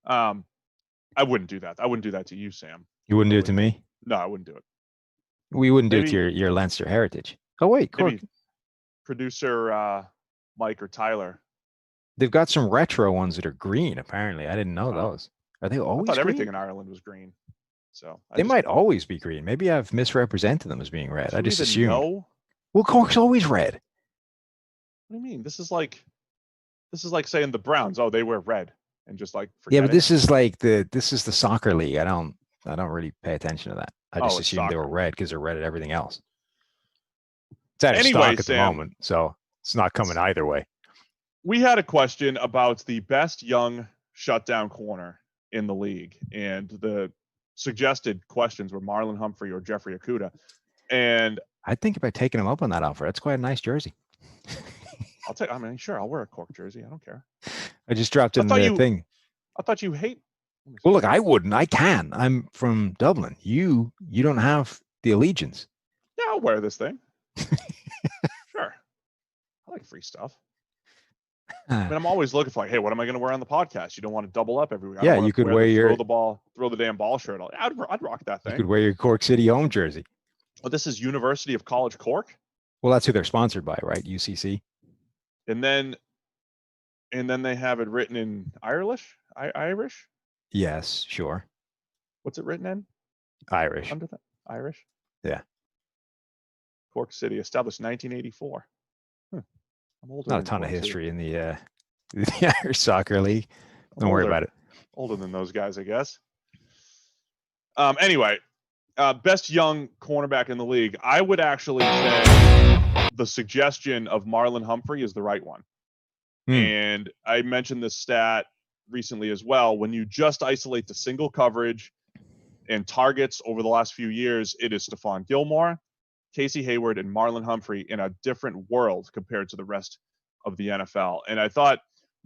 I wouldn't do that. I wouldn't do that to you, Sam. You wouldn't do it to me? No, I wouldn't do it. We wouldn't do it to your Leinster heritage. Oh, wait. Cork. Producer Mike or Tyler. They've got some retro ones that are green, apparently. I didn't know those. Are they always I thought everything green? in Ireland was green. So they might always be green. Maybe I've misrepresented them as being red. I just assumed. No. Well, Cork's always red. What do you mean? This is like saying the Browns, they wear red, and just like forget but this is like this is the soccer league. I don't really pay attention to that. I just assumed they were red because they're red at everything else. It's out of stock at the moment, so it's not coming either way. We had a question about the best young shutdown corner in the league, and the suggested questions were Marlon Humphrey or Jeffrey Okudah. And I'd think about taking him up on that offer. That's quite a nice jersey. Sure, I'll wear a Cork jersey. I don't care. I just dropped in the thing. I thought you hate. Well, look, I wouldn't. I can. I'm from Dublin. You don't have the allegiance. Yeah, I'll wear this thing. Sure. I like free stuff. I mean, I'm always looking for like, hey, what am I going to wear on the podcast? You don't want to double up every week. Yeah, you could wear your throw the damn ball shirt on. I'd rock that thing. You could wear your Cork City home jersey. Oh, this is University of College Cork. Well, that's who they're sponsored by, right? UCC. And then they have it written in Irish. Irish. Yes, sure. What's it written in? Irish. Under that Irish. Yeah. Cork City, established 1984. I'm older. Not a ton of history in the Irish Soccer League. Don't worry about it. Older than those guys, I guess. Anyway, best young cornerback in the league. I would actually say the suggestion of Marlon Humphrey is the right one. And I mentioned this stat recently as well. When you just isolate the single coverage and targets over the last few years, it is Stephon Gilmore, Casey Hayward, and Marlon Humphrey in a different world compared to the rest of the NFL. And I thought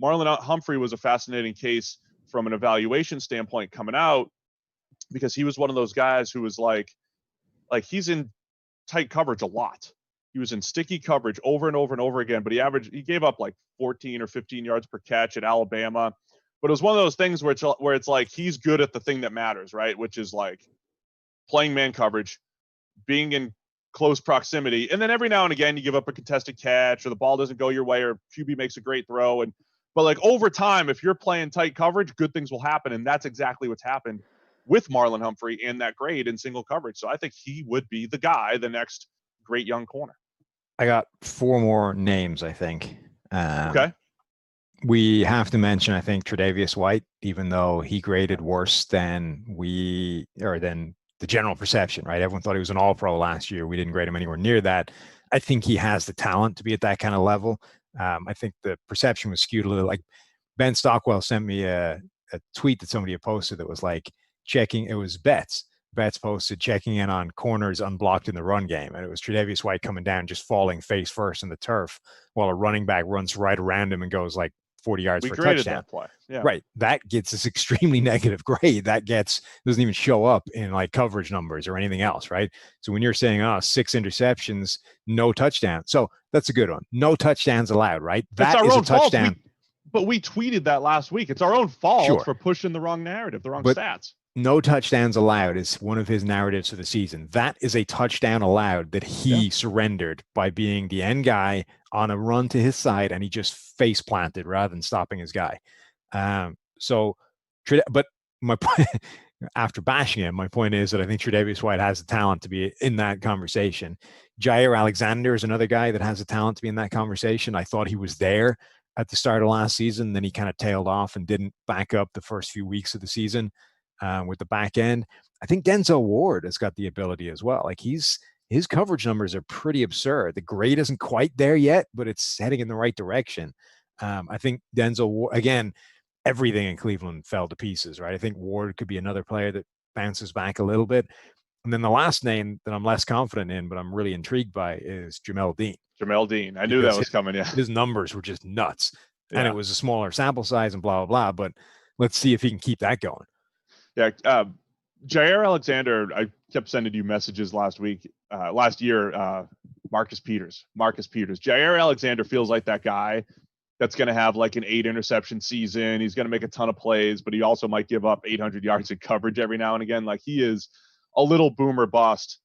Marlon Humphrey was a fascinating case from an evaluation standpoint coming out, because he was one of those guys who was like he's in tight coverage a lot. He was in sticky coverage over and over and over again, but he gave up like 14 or 15 yards per catch at Alabama. But it was one of those things where it's like he's good at the thing that matters, right? Which is like playing man coverage, being in close proximity, and then every now and again you give up a contested catch or the ball doesn't go your way or QB makes a great throw. But like over time, if you're playing tight coverage, good things will happen, and that's exactly what's happened with Marlon Humphrey and that grade in single coverage. So I think he would be the guy, the next great young corner. I got 4 more names, I think. Okay. We have to mention, I think, Tre'Davious White, even though he graded worse than than the general perception, right? Everyone thought he was an all-pro last year. We didn't grade him anywhere near that. I think he has the talent to be at that kind of level. I think the perception was skewed a little. Like Ben Stockwell sent me a tweet that somebody had posted that was like, it was Betts posted checking in on corners unblocked in the run game. And it was Tre'Davious White coming down, just falling face first in the turf while a running back runs right around him and goes like 40 yards for a touchdown. That play. Yeah. Right. That gets this extremely negative grade. Doesn't even show up in like coverage numbers or anything else. Right. So when you're saying, 6 interceptions, no touchdown. So that's a good one. No touchdowns allowed, right? That is a touchdown. But we tweeted that last week. It's our own fault for pushing the wrong narrative, the wrong stats. No touchdowns allowed is one of his narratives for the season. That is a touchdown allowed that he surrendered by being the end guy on a run to his side, and he just face planted rather than stopping his guy. But my point, after bashing him, my point is that I think Tre'Davious White has the talent to be in that conversation. Jair Alexander is another guy that has the talent to be in that conversation. I thought he was there at the start of last season, then he kind of tailed off and didn't back up the first few weeks of the season. With the back end, I think Denzel Ward has got the ability as well. Like his coverage numbers are pretty absurd. The grade isn't quite there yet, but it's heading in the right direction. I think Denzel Ward, again, everything in Cleveland fell to pieces, right? I think Ward could be another player that bounces back a little bit. And then the last name that I'm less confident in, but I'm really intrigued by, is Jamel Dean. Jamel Dean. I knew that was coming. Yeah. His numbers were just nuts. Yeah. And it was a smaller sample size and blah, blah, blah. But let's see if he can keep that going. Yeah, Jair Alexander, I kept sending you messages last year, Marcus Peters. Jair Alexander feels like that guy that's going to have like an 8 interception season. He's going to make a ton of plays, but he also might give up 800 yards in coverage every now and again. Like he is a little boomer bust,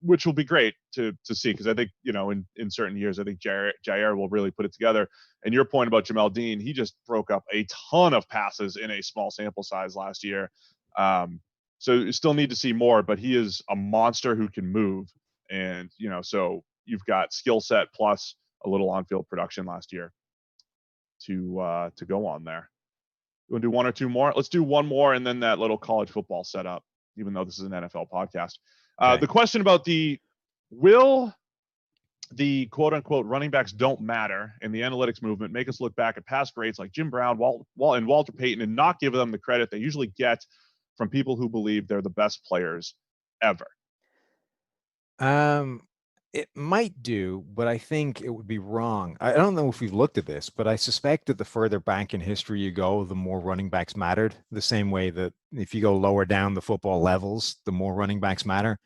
which will be great to see, because I think, in certain years, I think Jair will really put it together. And your point about Jamel Dean, he just broke up a ton of passes in a small sample size last year. So you still need to see more, but he is a monster who can move. And, so you've got skill set plus a little on-field production last year to go on there. You want to do one or two more? Let's do one more, and then that little college football setup, even though this is an NFL podcast. Okay. The question about will the quote-unquote running backs don't matter in the analytics movement make us look back at past greats like Jim Brown, and Walter Payton, and not give them the credit they usually get from people who believe they're the best players ever? It might do, but I think it would be wrong. I don't know if we've looked at this, but I suspect that the further back in history you go, the more running backs mattered, the same way that if you go lower down the football levels, the more running backs matter.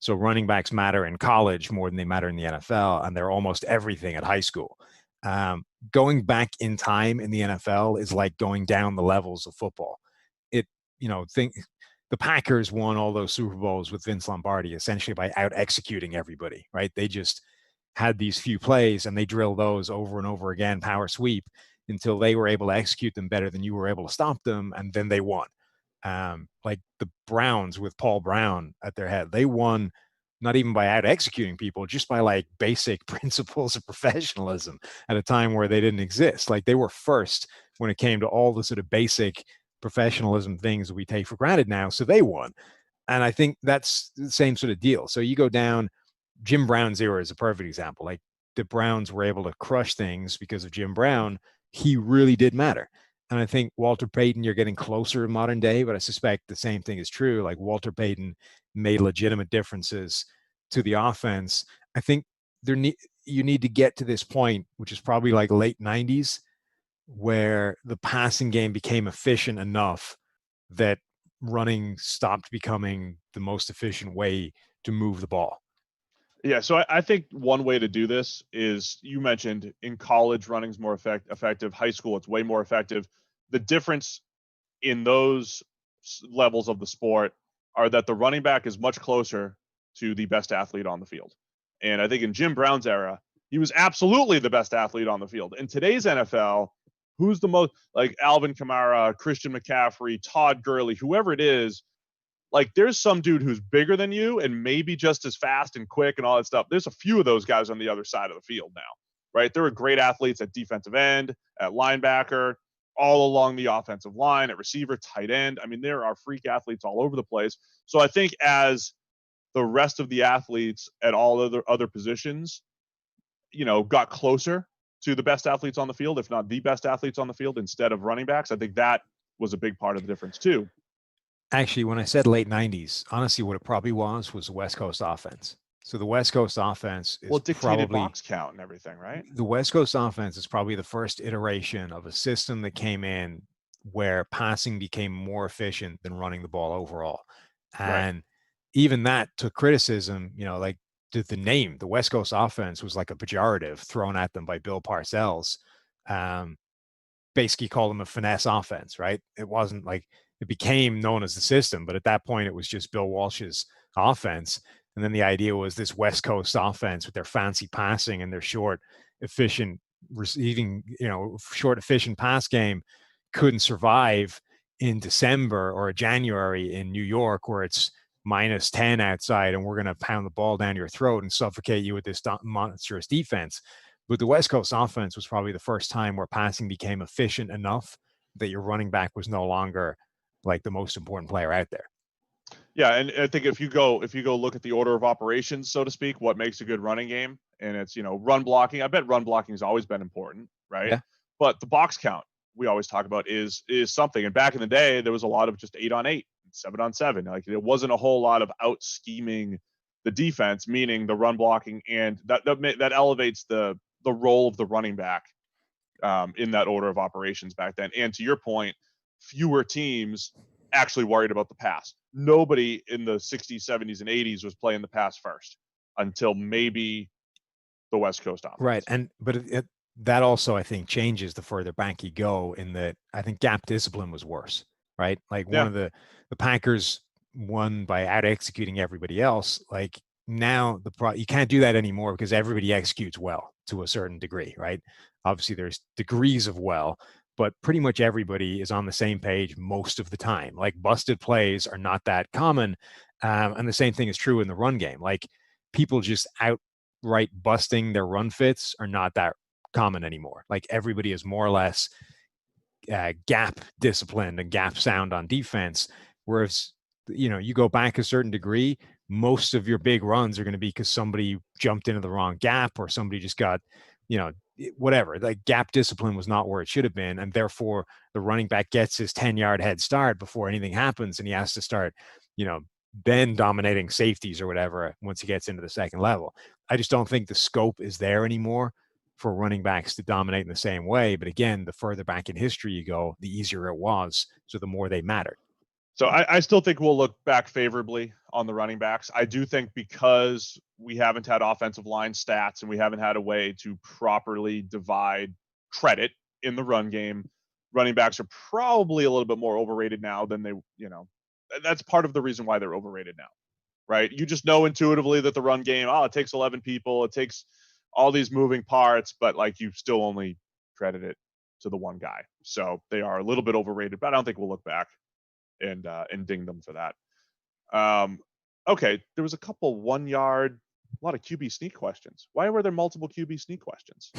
So running backs matter in college more than they matter in the NFL, and they're almost everything at high school. Going back in time in the NFL is like going down the levels of football. the Packers won all those Super Bowls with Vince Lombardi essentially by out executing everybody, right? They just had these few plays and they drilled those over and over again, power sweep, until they were able to execute them better than you were able to stop them, and then they won. Like the Browns with Paul Brown at their head, they won not even by out executing people, just by like basic principles of professionalism at a time where they didn't exist. Like they were first when it came to all the sort of basic professionalism things that we take for granted now. So they won. And I think that's the same sort of deal. So you go down, Jim Brown's era is a perfect example. Like the Browns were able to crush things because of Jim Brown. He really did matter. And I think Walter Payton, you're getting closer in modern day, but I suspect the same thing is true. Like Walter Payton made legitimate differences to the offense. I think you need to get to this point, which is probably like late 90s, where the passing game became efficient enough that running stopped becoming the most efficient way to move the ball. Yeah, so I think one way to do this is, you mentioned in college running's more effective. High school, it's way more effective. The difference in those levels of the sport are that the running back is much closer to the best athlete on the field. And I think in Jim Brown's era, he was absolutely the best athlete on the field. In today's NFL, who's the most, like Alvin Kamara, Christian McCaffrey, Todd Gurley, whoever it is, like there's some dude who's bigger than you and maybe just as fast and quick and all that stuff. There's a few of those guys on the other side of the field now, right? There are great athletes at defensive end, at linebacker, all along the offensive line, at receiver, tight end. I mean, there are freak athletes all over the place. So I think as the rest of the athletes at all other positions, got closer to the best athletes on the field, if not the best athletes on the field instead of running backs, I think that was a big part of the difference too. Actually, when I said late 90s, honestly, what it probably was the West Coast offense. So the West Coast offense is dictated probably box count and everything, right? The West Coast offense is probably the first iteration of a system that came in where passing became more efficient than running the ball overall. And right. Even that took criticism, like the name, the West Coast offense was like a pejorative thrown at them by Bill Parcells. Basically called them a finesse offense, right? It wasn't like, it became known as the system, but at that point it was just Bill Walsh's offense. And then the idea was this West Coast offense with their fancy passing and their short, efficient receiving, short, efficient pass game couldn't survive in December or January in New York, where it's -10 outside and we're going to pound the ball down your throat and suffocate you with this monstrous defense. But the West Coast offense was probably the first time where passing became efficient enough that your running back was no longer like the most important player out there. Yeah, and I think if you go look at the order of operations, so to speak, what makes a good running game, and it's run blocking. I bet run blocking has always been important, right? Yeah. But the box count we always talk about is something. And back in the day, there was a lot of just 8-on-8, 7-on-7. Like it wasn't a whole lot of out scheming the defense, meaning the run blocking, and that elevates the role of the running back in that order of operations back then. And to your point, fewer teams actually worried about the pass. Nobody in the 60s, 70s, and 80s was playing the pass first until maybe the West Coast offense. Right. But that also, I think, changes the further back you go, in that I think gap discipline was worse, right? Like one of the Packers won by out executing everybody else. Like now you can't do that anymore because everybody executes well to a certain degree, right? Obviously there's degrees of well, but pretty much everybody is on the same page most of the time. Like busted plays are not that common. And the same thing is true in the run game. Like people just outright busting their run fits are not that common anymore. Like everybody is more or less gap disciplined and gap sound on defense. Whereas, you go back a certain degree, most of your big runs are going to be because somebody jumped into the wrong gap or somebody just got, whatever. Like gap discipline was not where it should have been. And therefore the running back gets his 10-yard head start before anything happens. And he has to start, then dominating safeties or whatever once he gets into the second level. I just don't think the scope is there anymore for running backs to dominate in the same way. But again, the further back in history you go, the easier it was. So the more they mattered. So I still think we'll look back favorably on the running backs. I do think because we haven't had offensive line stats and we haven't had a way to properly divide credit in the run game, running backs are probably a little bit more overrated now than they that's part of the reason why they're overrated now, right? You just know intuitively that the run game, it takes 11 people, it takes all these moving parts, but like you still only credit it to the one guy. So they are a little bit overrated, but I don't think we'll look back and ding them for that. Okay, there was a couple 1 yard, a lot of QB sneak questions. Why were there multiple QB sneak questions?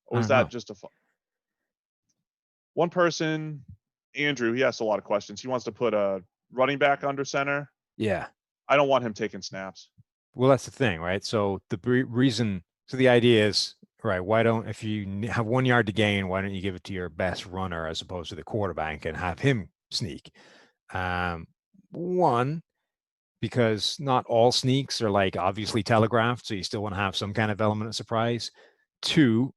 Or was that just a fun? One person, Andrew, he asked a lot of questions. He wants to put a running back under center. Yeah. I don't want him taking snaps. Well, that's the thing, right? So the idea is, right, why don't, if you have 1 yard to gain, why don't you give it to your best runner as opposed to the quarterback and have him sneak? One, because not all sneaks are like obviously telegraphed, so you still want to have some kind of element of surprise. Two,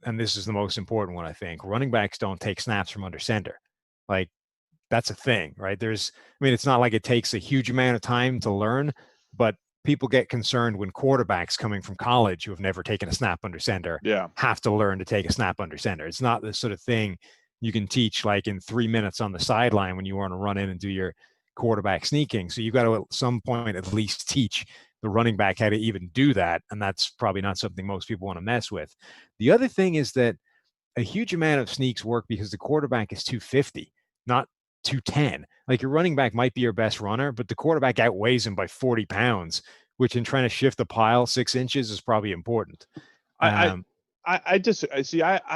and this is the most important one, I think, running backs don't take snaps from under center. Like, that's a thing, right? It's not like it takes a huge amount of time to learn, but people get concerned when quarterbacks coming from college who have never taken a snap under center have to learn to take a snap under center. It's not the sort of thing you can teach like in 3 minutes on the sideline when you want to run in and do your quarterback sneaking. So you've got to at some point at least teach the running back how to even do that. And that's probably not something most people want to mess with. The other thing is that a huge amount of sneaks work because the quarterback is 250, not 210. Like, your running back might be your best runner, but the quarterback outweighs him by 40 pounds, which in trying to shift the pile 6 inches is probably important. I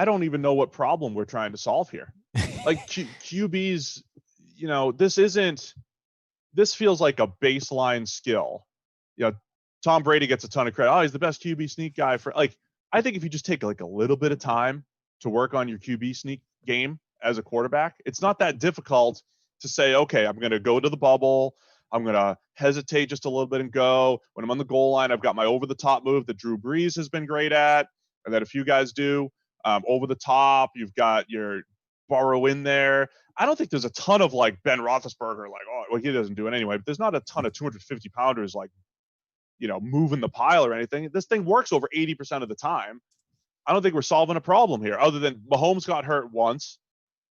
don't even know what problem we're trying to solve here. Like QBs, this feels like a baseline skill. Tom Brady gets a ton of credit. He's the best QB sneak guy I think if you just take like a little bit of time to work on your QB sneak game as a quarterback, it's not that difficult to say, okay, I'm going to go to the bubble. I'm going to hesitate just a little bit and go. When I'm on the goal line, I've got my over-the-top move that Drew Brees has been great at, and that a few guys do. Over the top, you've got your burrow in there. I don't think there's a ton of like Ben Roethlisberger, he doesn't do it anyway, but there's not a ton of 250-pounders moving the pile or anything. This thing works over 80% of the time. I don't think we're solving a problem here, other than Mahomes got hurt once,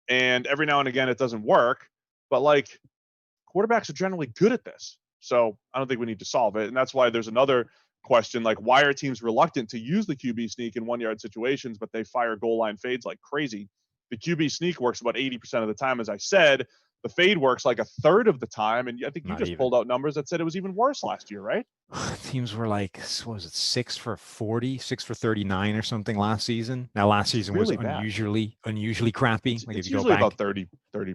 and every now and again it doesn't work. But quarterbacks are generally good at this, so I don't think we need to solve it. And that's why there's another question, why are teams reluctant to use the QB sneak in 1 yard situations, but they fire goal line fades like crazy? The QB sneak works about 80% of the time, as I said. The fade works like a third of the time, and I think you just pulled out numbers that said it was even worse last year, right? Teams were like, what was it, 6 for 40, 6 for 39 or something last season. Now, last season was unusually crappy. It's usually about 30%.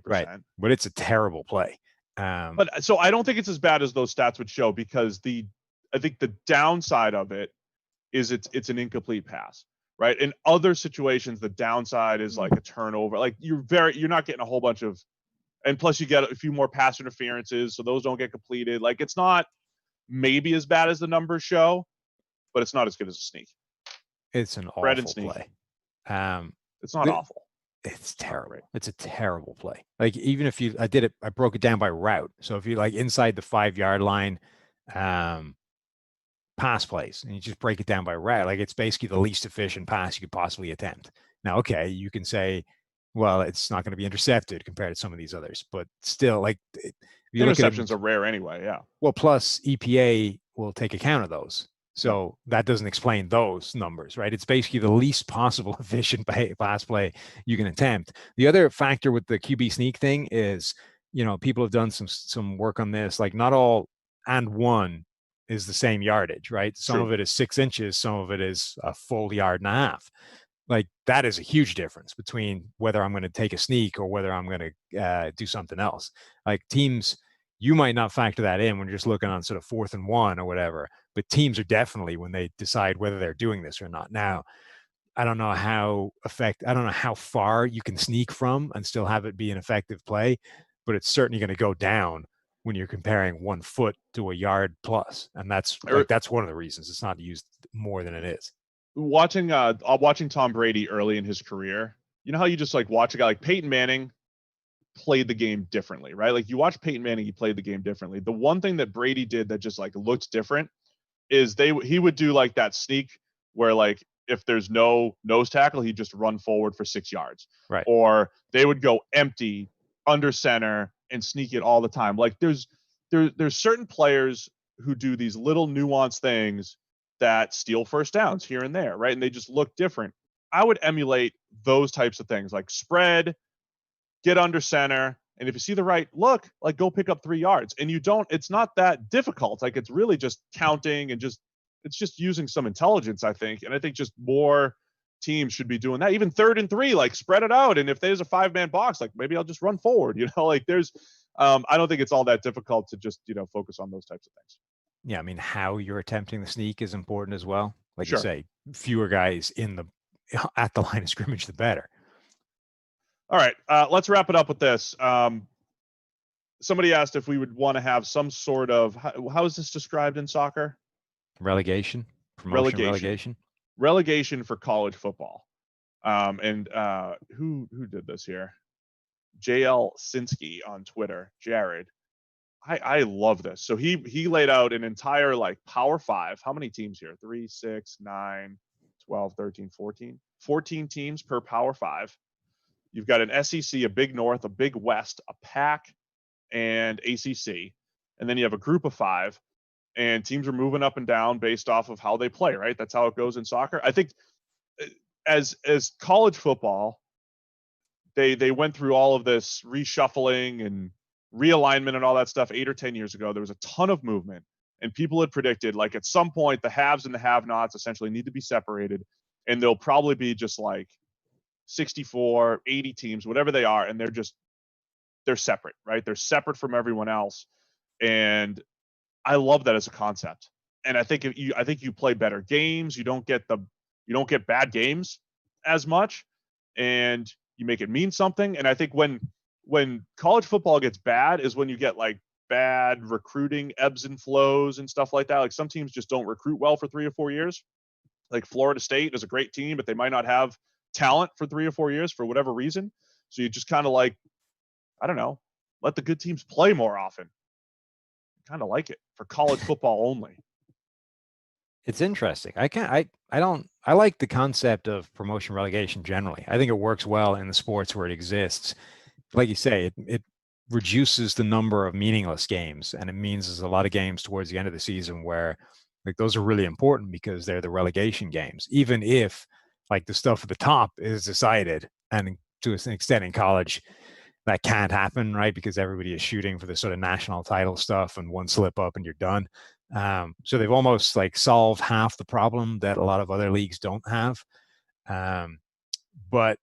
Right, but it's a terrible play. But so I don't think it's as bad as those stats would show, because I think the downside of it is it's an incomplete pass, right? In other situations, the downside is like a turnover. Like you're not getting a whole bunch of, and plus you get a few more pass interferences, so those don't get completed. Like, it's not maybe as bad as the numbers show, but it's not as good as a sneak. It's an awful play. It's not awful. It's terrible. It's a terrible play. Like, even if I broke it down by route. So if you inside the 5 yard line, pass plays, and you just break it down by route, it's basically the least efficient pass you could possibly attempt. Now, okay, you can say, well, it's not going to be intercepted compared to some of these others, but still, interceptions are rare anyway. Yeah. Well, plus EPA will take account of those. So that doesn't explain those numbers, right? It's basically the least possible efficient pass play you can attempt. The other factor with the QB sneak thing is, people have done some work on this. Not all and one is the same yardage, right? Some of it is 6 inches, some of it is a full yard and a half. That is a huge difference between whether I'm going to take a sneak or whether I'm going to do something else. Teams, you might not factor that in when you're just looking on sort of 4th and 1 or whatever, but teams are definitely, when they decide whether they're doing this or not. Now, I don't know how far you can sneak from and still have it be an effective play, but it's certainly going to go down when you're comparing 1 foot to a yard plus. And that's one of the reasons it's not used more than it is. Watching Tom Brady early in his career, you know how you just watch a guy like Peyton Manning played the game differently, right? You watch Peyton Manning, he played the game differently. The one thing that Brady did that just looked different is he would do that sneak where if there's no nose tackle, he'd just run forward for 6 yards. Right. Or they would go empty under center and sneak it all the time. Like there's certain players who do these little nuanced things that steal first downs here and there, right? And they just look different. I would emulate those types of things, like spread, get under center, and if you see the right look, like go pick up 3 yards. And it's not that difficult. Like it's really just counting and it's just using some intelligence, I think. And I think just more teams should be doing that. Even 3rd and 3, like spread it out. And if there's a 5-man box, like maybe I'll just run forward, like there's, I don't think it's all that difficult to just, focus on those types of things. Yeah. I mean, how you're attempting the sneak is important as well. Like Sure. you say, fewer guys at the line of scrimmage, the better. All right. Let's wrap it up with this. Somebody asked if we would want to have some sort of, how is this described in soccer? Relegation. Promotion, relegation. Relegation for college football. And who did this here? JL Sinsky on Twitter, Jared. I love this. So he laid out an entire like Power 5. How many teams here? 3, 6, 9, 12, 13, 14. 14 teams per Power 5. You've got an SEC, a Big North, a Big West, a PAC, and ACC. And then you have a group of 5. And teams are moving up and down based off of how they play, right? That's how it goes in soccer. I think as college football, they went through all of this reshuffling and realignment and all that stuff 8 or 10 years ago. There was a ton of movement, and people had predicted like at some point the haves and the have-nots essentially need to be separated, and they'll probably be just like 64, 80 teams, whatever they are, and they're separate, right? They're separate from everyone else. And I love that as a concept. And I think you play better games. You don't get bad games as much, and you make it mean something. And I think when college football gets bad is when you get like bad recruiting ebbs and flows and stuff like that. Like some teams just don't recruit well for 3 or 4 years. Like Florida State is a great team, but they might not have talent for 3 or 4 years for whatever reason. So you just kind of like, I don't know, let the good teams play more often. Kind of like it for college football only. It's interesting. I like the concept of promotion relegation generally. I think it works well in the sports where it exists. Like you say, it reduces the number of meaningless games, and it means there's a lot of games towards the end of the season where like those are really important because they're the relegation games, even if like the stuff at the top is decided. And to an extent in college, that can't happen, right? Because everybody is shooting for the sort of national title stuff, and one slip up and you're done. So they've almost like solved half the problem that a lot of other leagues don't have. But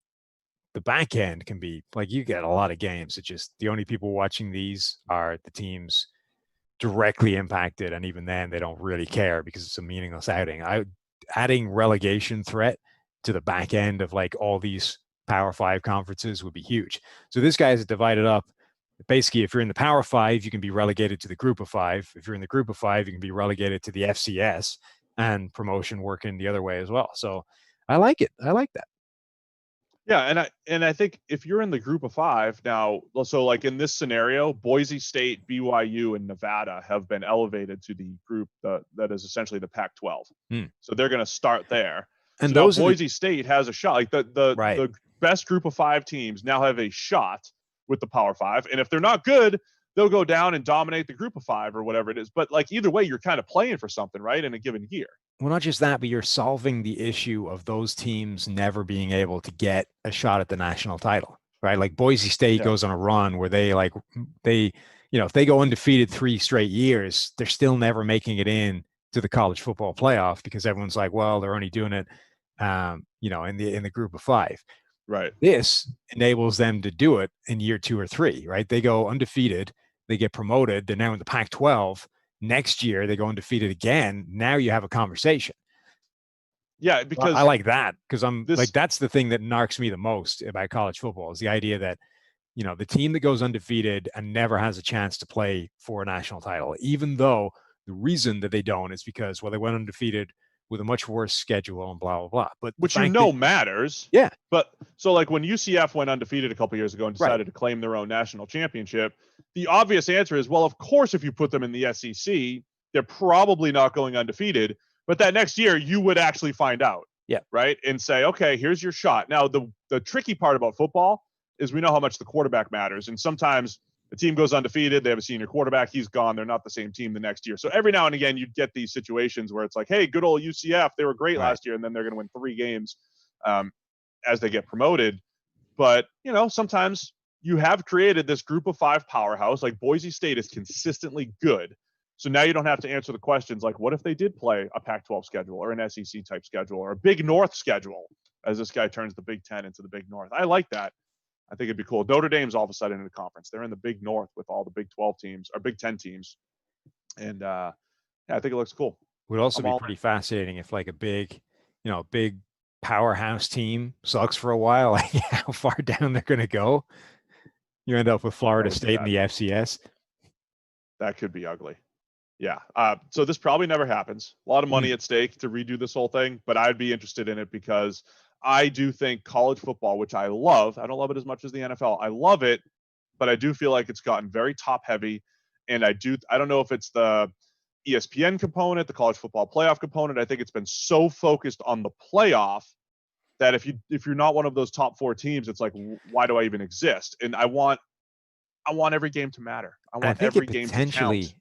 the back end can be like, you get a lot of games. It's just the only people watching these are the teams directly impacted. And even then they don't really care because it's a meaningless outing. Adding relegation threat to the back end of like all these Power 5 conferences would be huge. So this guy is divided up. Basically, if you're in the Power 5, you can be relegated to the Group of 5. If you're in the Group of 5, you can be relegated to the FCS, and promotion working the other way as well. So I like it. I like that. Yeah, and I think if you're in the Group of 5 now, so like in this scenario, Boise State, BYU, and Nevada have been elevated to the group that is essentially the Pac-12. So they're going to start there. And so those Boise State has a shot. Like the best Group of 5 teams now have a shot with the Power 5, and if they're not good, they'll go down and dominate the Group of 5 or whatever it is. But like either way, you're kind of playing for something, right, in a given year. Well, not just that, but you're solving the issue of those teams never being able to get a shot at the national title, right? Like Boise State goes on a run where if they go undefeated 3 straight years, they're still never making it in to the college football playoff because everyone's like, well, they're only doing it, in the Group of 5. Right. This enables them to do it in year 2 or 3, right? They go undefeated, they get promoted, they're now in the Pac-12. Next year, they go undefeated again. Now you have a conversation. Yeah, because I like that because that's the thing that narks me the most about college football is the idea that, the team that goes undefeated and never has a chance to play for a national title, even though the reason that they don't is because, they went undefeated with a much worse schedule and blah, blah, blah. But which matters. Yeah. But so like when UCF went undefeated a couple years ago and decided to claim their own national championship, the obvious answer is, well, of course, if you put them in the SEC, they're probably not going undefeated. But that next year, you would actually find out. Yeah. Right. And say, okay, here's your shot. Now, the tricky part about football is we know how much the quarterback matters. And sometimes A team goes undefeated. They have a senior quarterback. He's gone. They're not the same team the next year. So every now and again, you'd get these situations where it's like, hey, good old UCF. They were great last year, and then they're going to win 3 games as they get promoted. But, sometimes you have created this group of 5 powerhouse. Like Boise State is consistently good. So now you don't have to answer the questions like, what if they did play a Pac-12 schedule or an SEC type schedule or a Big North schedule as this guy turns the Big Ten into the Big North? I like that. I think it'd be cool. Notre Dame's all of a sudden in the conference. They're in the Big North with all the Big 12 teams or Big 10 teams. And I think it looks cool. Would also be pretty fascinating if like a big powerhouse team sucks for a while, like how far down they're going to go. You end up with Florida State in the FCS. That could be ugly. Yeah. So this probably never happens. A lot of money at stake to redo this whole thing, but I'd be interested in it because I do think college football, which I love, I don't love it as much as the NFL. I love it, but I do feel like it's gotten very top heavy. And I don't know if it's the ESPN component, the college football playoff component. I think it's been so focused on the playoff that if you're not one of those top 4 teams, it's like, why do I even exist? And I want every game to matter. I want every game to count.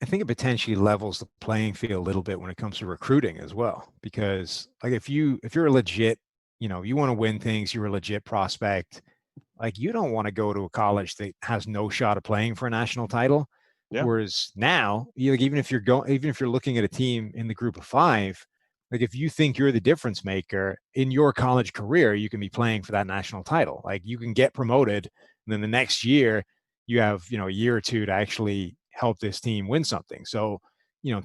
I think it potentially levels the playing field a little bit when it comes to recruiting as well, because like if you're a legit, you want to win things, you're a legit prospect, like you don't want to go to a college that has no shot of playing for a national title. Yeah. Whereas now, even if you're looking at a team in the group of 5, like if you think you're the difference maker in your college career, you can be playing for that national title. Like you can get promoted, and then the next year you have a year or 2 to actually help this team win something. So,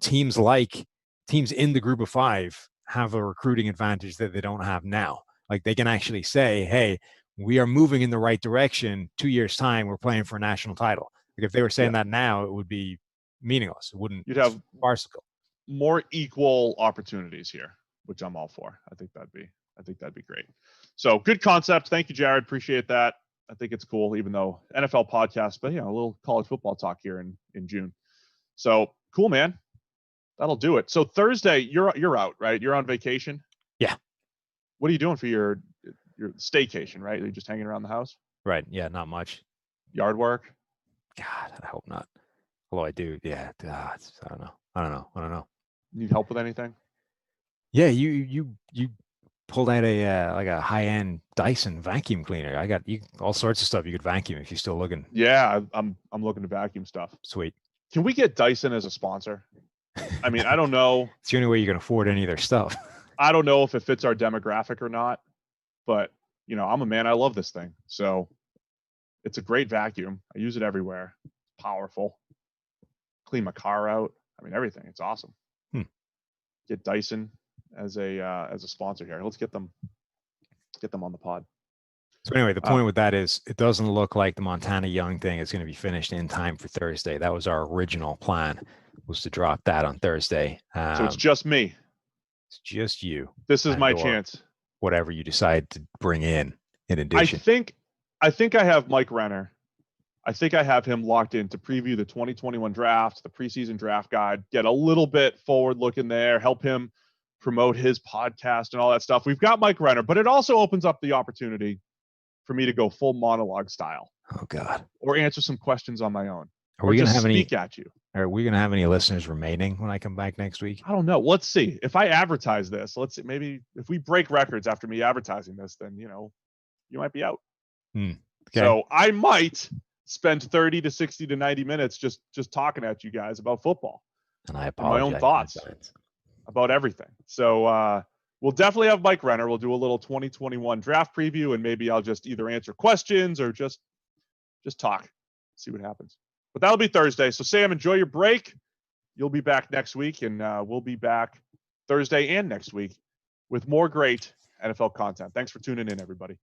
teams in the group of 5 have a recruiting advantage that they don't have now. Like they can actually say, hey, we are moving in the right direction. 2 years time, we're playing for a national title. Like if they were saying that now, it would be meaningless. You'd have farcical. More equal opportunities here, which I'm all for. I think that'd be great. So good concept. Thank you, Jared. Appreciate that. I think it's cool, even though NFL podcast, but a little college football talk here in June. So cool, man. That'll do it. So Thursday, you're out, right? You're on vacation. Yeah. What are you doing for your staycation? Right? Are you just hanging around the house? Right. Yeah. Not much. Yard work. God, I hope not. Although I do. Yeah. I don't know. Need help with anything? Yeah. You pulled out a high-end Dyson vacuum cleaner. I got all sorts of stuff you could vacuum if you're still looking. Yeah, I'm looking to vacuum stuff. Sweet. Can we get Dyson as a sponsor? I mean, I don't know. It's the only way you can afford any of their stuff. I don't know if it fits our demographic or not, but I'm a man. I love this thing. So it's a great vacuum. I use it everywhere. It's powerful. Clean my car out. I mean, everything. It's awesome. Get Dyson as a sponsor here. Let's get them on the pod. So anyway, the point with that is it doesn't look like the Montana Young thing is going to be finished in time for Thursday. That was our original plan, was to drop that on Thursday. So it's just me. It's just you. This is my chance. Whatever you decide to bring in addition. I think I have Mike Renner. I think I have him locked in to preview the 2021 draft, the preseason draft guide, get a little bit forward looking there, help him promote his podcast and all that stuff. We've got Mike Renner, but it also opens up the opportunity for me to go full monologue style. Oh God. Or answer some questions on my own. Are we going to have speak at you? Are we going to have any listeners remaining when I come back next week? I don't know. Let's see. If I advertise this, let's see, maybe if we break records after me advertising this, then, you might be out. Okay. So I might spend 30 to 60 to 90 minutes just talking at you guys about football. And I apologize. My own thoughts about everything. So we'll definitely have Mike Renner. We'll do a little 2021 draft preview, and maybe I'll just either answer questions or just talk, see what happens. But that'll be Thursday. So Sam, enjoy your break. You'll be back next week, and we'll be back Thursday and next week with more great NFL content. Thanks for tuning in, everybody.